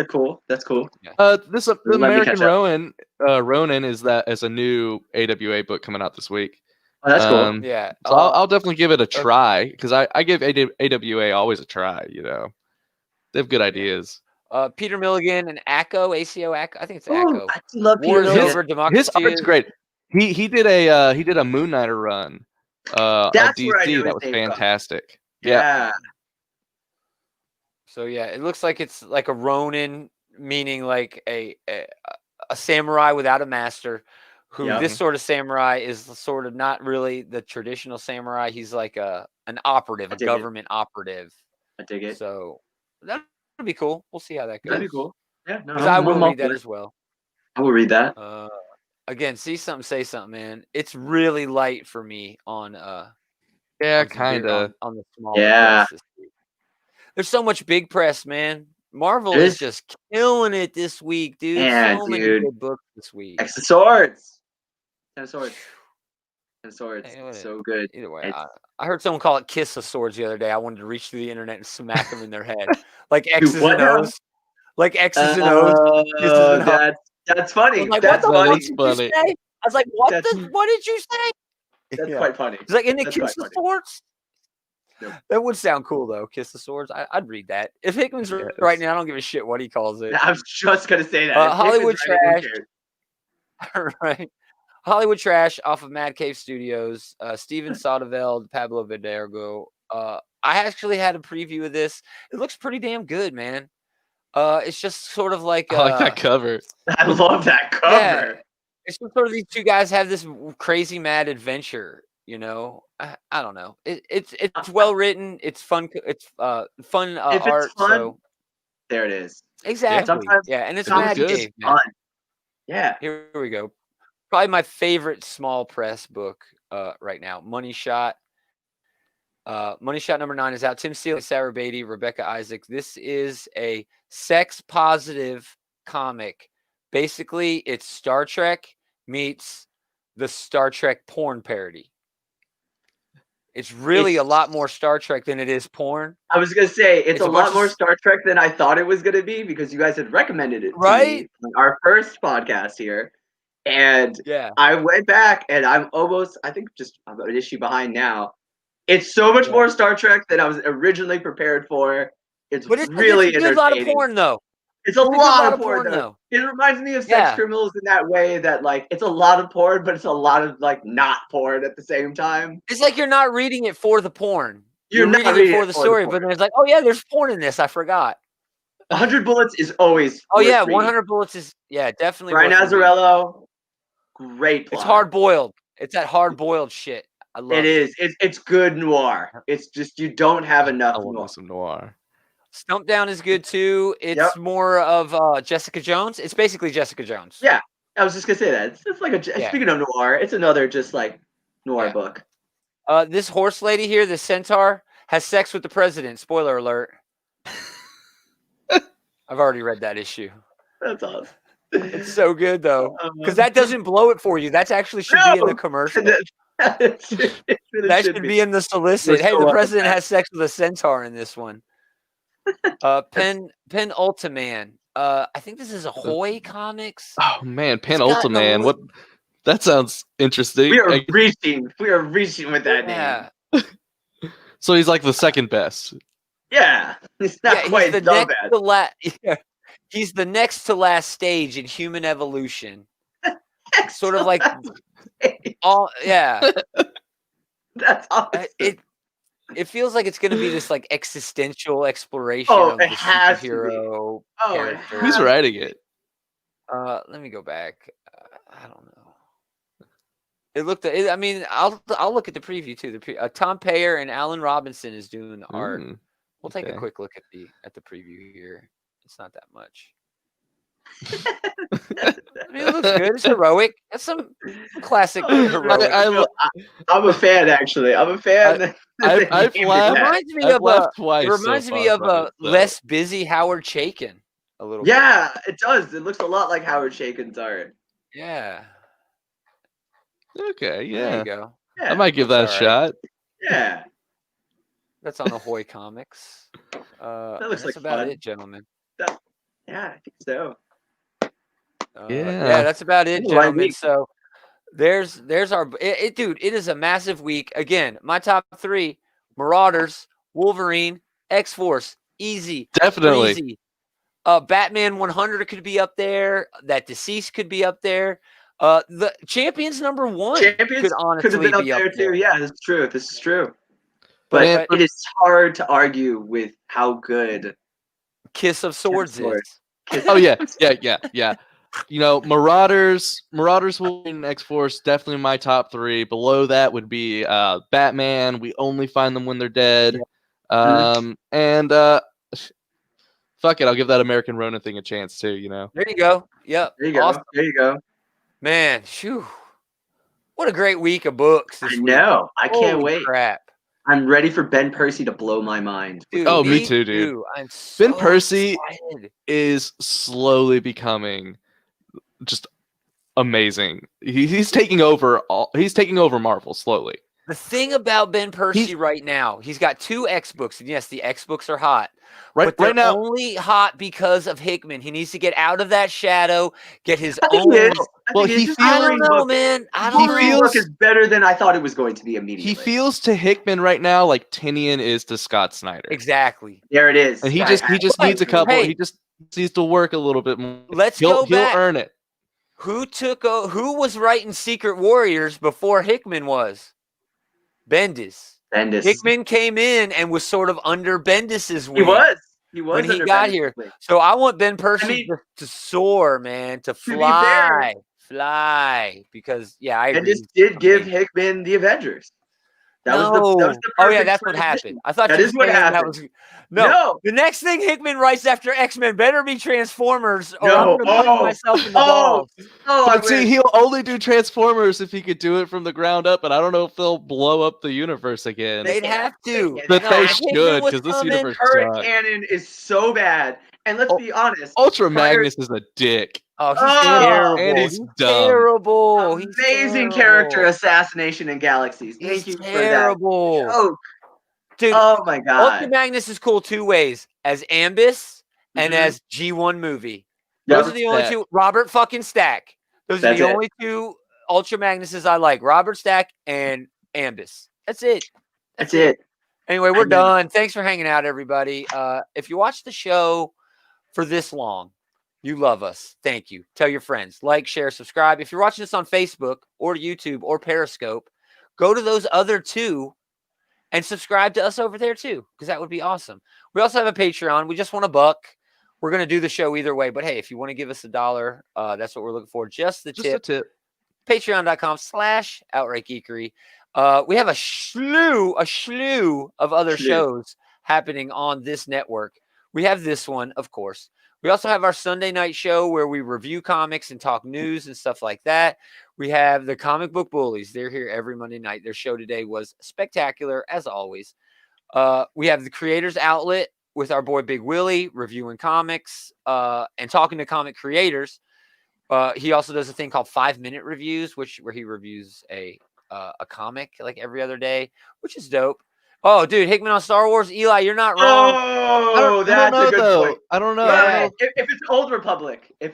B: cool.
A: That's cool.
B: Yeah.
C: The American Ronin is a new AWA book coming out this week.
A: Oh, that's cool.
B: Yeah.
C: So I'll definitely give it a try, because I give AWA always a try. They have good ideas.
B: Peter Milligan and ACO. I think it's ACO.
A: I love Peter
B: Milligan.
C: His art's great. He did a Moon Knighter run on DC that was fantastic. Yeah.
B: So it looks like it's like a Ronin, meaning like a samurai without a master. This sort of samurai is sort of not really the traditional samurai. He's like an operative, a government operative.
A: I dig it.
B: So that'll be cool. We'll see how that goes.
A: That'd be cool. Yeah, no,
B: I will read that as well.
A: I will read that.
B: Again, see something, say something, man. It's really light for me on
C: kind of
B: on the small press this week. There's so much big press, man. Marvel is just killing it this week, dude.
A: Yeah,
B: so many good books this week.
A: X of Swords. Ten of Swords. So good.
B: Either way, I heard someone call it Kiss of Swords the other day. I wanted to reach through the internet and smack them in their head. Like X's and O's. Like X's and O's.
A: That's funny.
B: Like,
A: that's funny.
B: Funny. I was like, what did you say?
A: That's quite funny.
B: It's like, in the Kiss of Swords? Nope. That would sound cool, though. Kiss of Swords. I'd read that. If Hickman's right now, I don't give a shit what he calls it.
A: I was just going to say that.
B: Hollywood Trash. Right. Hollywood Trash off of Mad Cave Studios. Steven Soderveld, Pablo Vidergo. I actually had a preview of this. It looks pretty damn good, man. It's just sort of like
C: I like that cover.
A: I love that cover.
B: Yeah, it's just sort of these two guys have this crazy mad adventure. I don't know. It's well written. It's fun. It's fun art.
A: It's fun,
B: so
A: there it is.
B: Exactly. And it's Mad Cave.
A: Fun. Yeah.
B: Here we go. Probably my favorite small press book right now. Money Shot. Money Shot number 9 is out. Tim Steele, Sarah Beatty, Rebecca Isaac. This is a sex positive comic. Basically, it's Star Trek meets the Star Trek porn parody. It's really a lot more Star Trek than it is porn.
A: I was going to say, it's a lot more Star Trek than I thought it was going to be, because you guys had recommended it to me on our first podcast here. And I went back, and I'm an issue behind now. It's so much more Star Trek than I was originally prepared for. It's really entertaining.
B: It's a lot of porn, though.
A: It's a lot of porn, though. It reminds me of Sex Criminals in that way, that like it's a lot of porn, but it's a lot of like not porn at the same time.
B: It's like you're not reading it for the porn.
A: You're
B: not reading it for the story, but then it's like, oh yeah, there's porn in this. I forgot.
A: 100 Bullets is always.
B: Oh yeah, 100 Bullets is definitely.
A: Brian Azzarello, great plot.
B: It's hard boiled. It's that hard boiled shit. I love it.
A: It is. It's good noir. It's just you don't have enough.
C: I want some noir.
B: Stump Down is good too. It's more of Jessica Jones. It's basically Jessica Jones.
A: Yeah, I was just gonna say that. It's like speaking of noir, it's another just like noir book.
B: This horse lady here, this centaur, has sex with the president. Spoiler alert. I've already read that issue.
A: That's awesome.
B: It's so good though, because that doesn't blow it for you. That actually should be in the commercial. That should be in the solicit. Hey, the president has sex with a centaur in this one. Pen Ultiman. I think this is Ahoy Comics.
C: Oh man, Pen Ultiman. What? That sounds interesting.
A: We are reaching with that name.
C: So he's like the second best.
A: Yeah, he's not quite the bad.
B: He's the next to last stage in human evolution. Sort of like
A: That's awesome.
B: It feels like it's going to be this like existential exploration of the superhero character.
C: Who's writing it?
B: Let me go back. I don't know. It looked. I mean, I'll look at the preview too. Tom Payer and Alan Robinson is doing the art. We'll take a quick look at the preview here. It's not that much. I mean, it looks good. It's heroic. That's some classic heroic.
A: I'm a fan, actually. I'm a fan.
C: I've laughed twice.
B: It reminds me of a less busy Howard Chaykin a little bit.
A: Yeah, it does. It looks a lot like Howard Chaykin's art.
B: Yeah.
C: Okay, yeah.
B: There you go.
C: Yeah, I might give that a shot.
A: Yeah.
B: That's on Ahoy Comics.
A: That looks like
B: about
A: fun.
B: it, gentlemen.
A: Yeah, I think so.
B: Yeah, that's about it, gentlemen. So there's our dude. It is a massive week. Again, my top 3: Marauders, Wolverine, X-Force. Easy,
C: definitely.
B: Easy. Batman 100 could be up there. That Deceased could be up there. The Champions #1 could honestly
A: have been up
B: be
A: there
B: up there
A: too. Yeah, this is true. This is true. But it is hard to argue with how good
B: Kiss of Swords is.
C: Oh yeah. You know, Marauders, Wolverine, and X-Force, definitely my top 3. Below that would be Batman. We only find them when they're dead. And fuck it, I'll give that American Ronin thing a chance too. You know.
B: There you go. Yep.
A: There you go. Awesome. There you go.
B: Man, shoo. What a great week of books this week.
A: I know. I can't wait.
B: Crap.
A: I'm ready for Ben Percy to blow my mind.
B: Dude,
C: me too, dude.
B: I'm so
C: Ben Percy
B: excited.
C: is slowly becoming just amazing. He's taking over Marvel slowly.
B: The thing about Ben Percy right now, he's got 2 X books, and yes, the X books are hot. But they're only hot because of Hickman. He needs to get out of that shadow, get his own.
C: Well, he feels.
B: I don't know, man. I don't know.
A: He feels is better than I thought it was going to be immediately.
C: He feels to Hickman right now like Tynion is to Scott Snyder.
B: Exactly.
A: There it is.
C: And he just needs a couple. He just needs to work a little bit more.
B: He'll
C: earn it.
B: Who was writing Secret Warriors before Hickman was? Bendis. Hickman came in and was sort of under Bendis's wing.
A: He was
B: when he got here. So I want Ben Percy to soar, man, to fly, because I agree.
A: Bendis did give Hickman the Avengers. That was the
B: that's what happened. I thought
A: that is what happened.
B: No, the next thing Hickman writes after X-Men better be Transformers, or I'm gonna put myself in the balls.
C: But see, he'll only do Transformers if he could do it from the ground up, and I don't know if they'll blow up the universe again.
B: They'd have to.
C: But they should, because this universe
A: current canon is so bad. And let's be honest,
C: Ultra Magnus is a dick.
B: Oh, he's terrible.
C: And he's dumb.
B: Terrible.
A: Amazing character assassination in Galaxies. Thank you for that joke.
B: Dude,
A: oh my god.
B: Ultra Magnus is cool 2 ways. As Ambus and as G1 movie. Those are the only 2. Robert fucking Stack. Those are the only 2 Ultra Magnuses I like. Robert Stack and Ambus. That's it.
A: That's it.
B: Anyway, we're done. Thanks for hanging out, everybody. If you watch the show for this long, you love us. Thank you. Tell your friends. Like, share, subscribe. If you're watching this on Facebook or YouTube or Periscope, go to those other 2 and subscribe to us over there too, because that would be awesome. We also have a Patreon. We just want $1. We're going to do the show either way. But hey, if you want to give us $1, that's what we're looking for. Just a tip. Patreon.com/OutrightGeekery. We have a slew of other shows happening on this network. We have this one, of course. We also have our Sunday night show where we review comics and talk news and stuff like that. We have the Comic Book Bullies. They're here every Monday night. Their show today was spectacular, as always. We have the Creators Outlet with our boy Big Willie, reviewing comics and talking to comic creators. He also does a thing called 5-minute reviews, where he reviews a comic like every other day, which is dope. Oh, dude, Hickman on Star Wars. Eli, you're not wrong.
A: Oh, that's a good point.
C: I don't know.
A: Yeah. If it's Old Republic,
C: the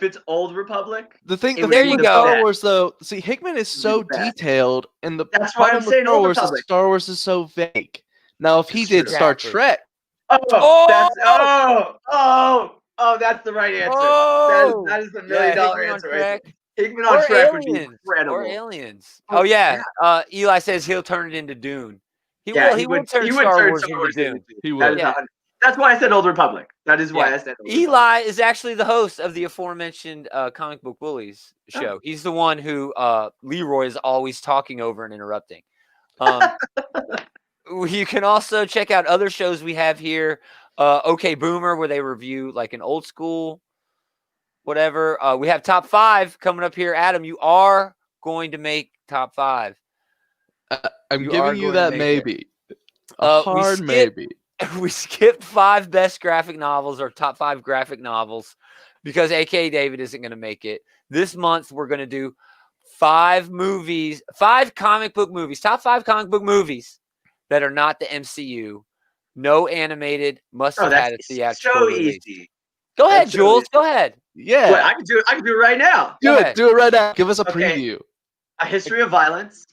C: thing
B: there you
C: with
B: go.
C: Star Wars, though, see, Hickman is so detailed, and
A: that's why I'm saying
C: Star Wars is Star Wars is so vague. Now, if he did Star Trek,
A: that's the right answer. That is the $1 million answer. Hickman on track would be incredible.
B: Or aliens. Oh yeah. Eli says he'll turn it into Dune. He will turn Star Wars into Dune.
C: He would.
A: That's why I said Old Republic. That is why I said Old
B: Eli is actually the host of the aforementioned Comic Book Bullies show.
A: Oh.
B: He's the one who Leroy is always talking over and interrupting. You can also check out other shows we have here. OK Boomer, where they review like an old school whatever. We have top 5 coming up here. Adam, you are going to make top 5.
C: I'm giving you that maybe. A hard maybe.
B: We skipped 5 best graphic novels or top 5 graphic novels because AKA David isn't going to make it. This month, we're going to do 5 movies, 5 comic book movies, top 5 comic book movies that are not the MCU. No animated, must have had a theatrical release.
A: Easy.
B: Go ahead, Jules. Go ahead.
C: Yeah.
A: Well, I can do it right now.
C: Do it right now. Give us a preview.
A: A History of Violence,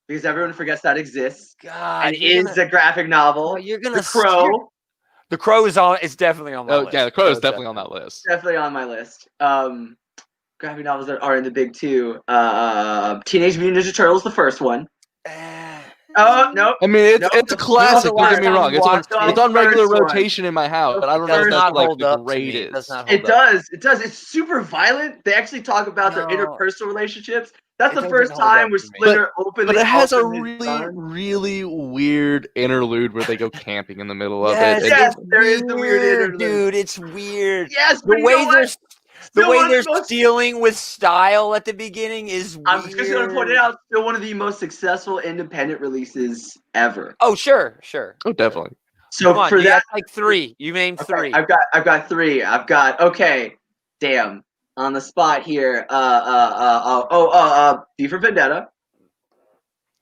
A: because everyone forgets that exists.
B: God,
A: and is a graphic novel.
B: You're gonna
A: The Crow.
B: The Crow is on. It's definitely on my list.
C: Yeah, The Crow is definitely on that list.
A: Definitely on my list. Graphic novels that are in the big 2. Teenage Mutant Ninja Turtles, the first one. Oh no!
C: I mean, it's a classic. Don't get me wrong. It's on regular rotation in my house, but I don't know if that's like the greatest.
A: It does. It's super violent. They actually talk about their interpersonal relationships. That's the first time where Splinter openly.
C: But it has a really weird interlude where they go camping in the middle of it.
A: Yes, there is the weird interlude,
B: dude. It's weird.
A: Yes,
B: the way they're stealing with style at the beginning is weird.
A: I'm just going to point it out. Still one of the most successful independent releases ever.
B: Oh, sure.
C: Oh, definitely.
A: So
B: on,
A: for that,
B: like 3. You named 3.
A: I've got 3. Damn. On the spot here. V for Vendetta.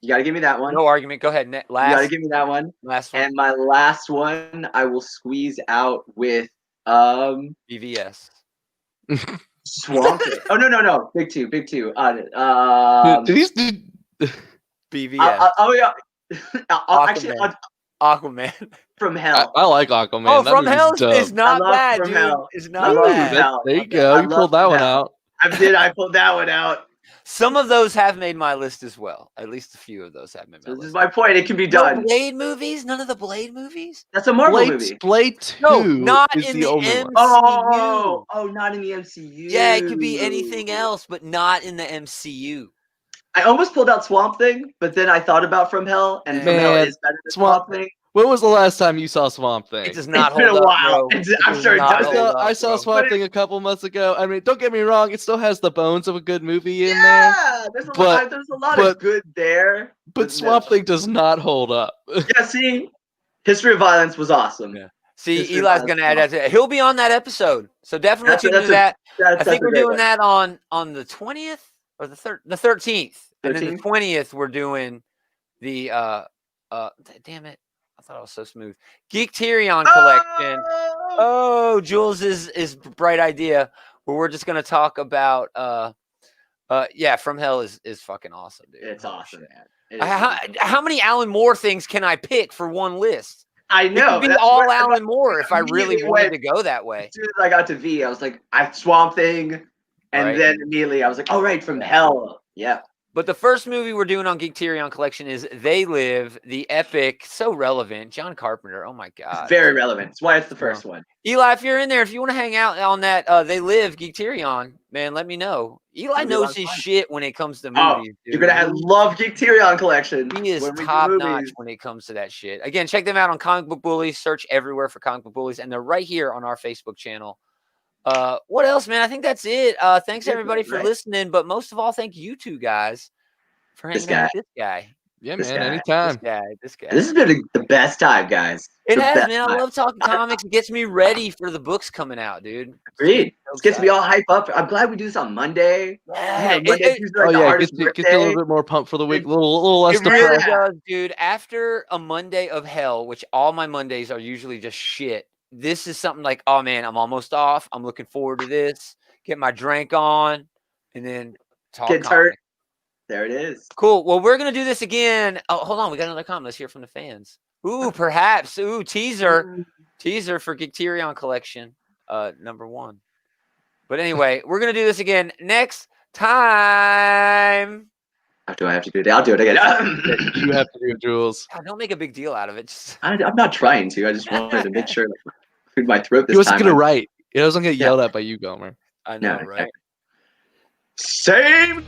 A: You got to give me that one.
B: No argument. Go ahead.
A: You got to give me that one.
B: Last one.
A: And my last one, I will squeeze out with
B: BVS.
A: Swamp Thing. Oh no. Big 2.
C: BVS.
B: Aquaman.
A: From Hell.
C: I like Aquaman.
B: Oh, From Hell is not bad, dude. It's not bad.
C: There you go. You pulled that one out.
A: I pulled that one out.
B: Some of those have made my list as well. At least a few of those have made my list.
A: This is my point. It can be done.
B: No Blade movies? None of the Blade movies?
A: That's a Marvel movie.
C: Blade 2
B: no, not
C: is
B: in
C: the only
B: MCU.
C: one.
A: Oh, not in the MCU.
B: Yeah, it could be anything else, but not in the MCU.
A: I almost pulled out Swamp Thing, but then I thought about From Hell, and From Hell is better than Swamp Thing.
C: When was the last time you saw Swamp Thing?
B: It does not
A: hold up. It's been a while. I'm sure it does.
C: I saw Swamp Thing a couple months ago. I mean, don't get me wrong; it still has the bones of a good movie in there.
A: Yeah, there's a lot of good there.
C: But Swamp Thing does not hold up.
A: Yeah, see, History of Violence was awesome.
B: Yeah. See, Eli's gonna add that. He'll be on that episode, so definitely tune into that. I think we're doing that on the 20th or the 13th, and then the 20th we're doing the damn it. I thought it was so smooth. Geekterion collection. Oh, Jules is bright idea. Where we're just gonna talk about From Hell is fucking awesome, dude.
A: It's awesome, man.
B: How many Alan Moore things can I pick for one list?
A: I know.
B: It could be all Alan Moore if I really wanted to go that way.
A: As soon as I got to V, I was like, Swamp Thing, and then immediately I was like, oh right, From Hell. Yeah.
B: But the first movie we're doing on Geekterion Collection is They Live, the epic, so relevant. John Carpenter, oh my God.
A: It's very relevant. That's why it's the first one.
B: Eli, if you're in there, if you want to hang out on that They Live Geekterion, man, let me know. Eli knows his shit when it comes to movies. Dude.
A: You're going to love Geekterion Collection.
B: He is top notch when it comes to that shit. Again, check them out on Comic Book Bullies. Search everywhere for Comic Book Bullies, and they're right here on our Facebook channel. What else, man? I think that's it. Thanks everybody for listening, but most of all, thank you two guys for hanging out with this guy.
C: Yeah, man, anytime.
B: This guy.
A: This has been the best time, guys.
B: It has, man. I love talking comics. It gets me ready for the books coming out, dude.
A: Agreed. It gets me all hype up. I'm glad we do this on Monday.
B: Yeah,
A: Tuesday,
C: gets you a little bit more pumped for the week. A little less depressed.
B: Really does, dude. After a Monday of hell, which all my Mondays are usually just shit, this is something like, oh man, I'm almost off. I'm looking forward to this. Get my drink on, and then talk.
A: Get hurt. There it is.
B: Cool. Well, we're going to do this again. Oh, hold on. We got another comment. Let's hear from the fans. Ooh, perhaps. Ooh, teaser. Teaser for Geekterion Collection, #1. But anyway, we're going to do this again next Time.
A: How do I have to do it? I'll do it again.
C: You have to do it, Jules.
B: God, don't make a big deal out of it. Just...
A: I'm not trying to. I just wanted to make sure like, through my throat this
C: He wasn't
A: time.
C: gonna write. He wasn't gonna get yelled at by you, Gomer.
B: I know,
A: No,
B: right?
A: Same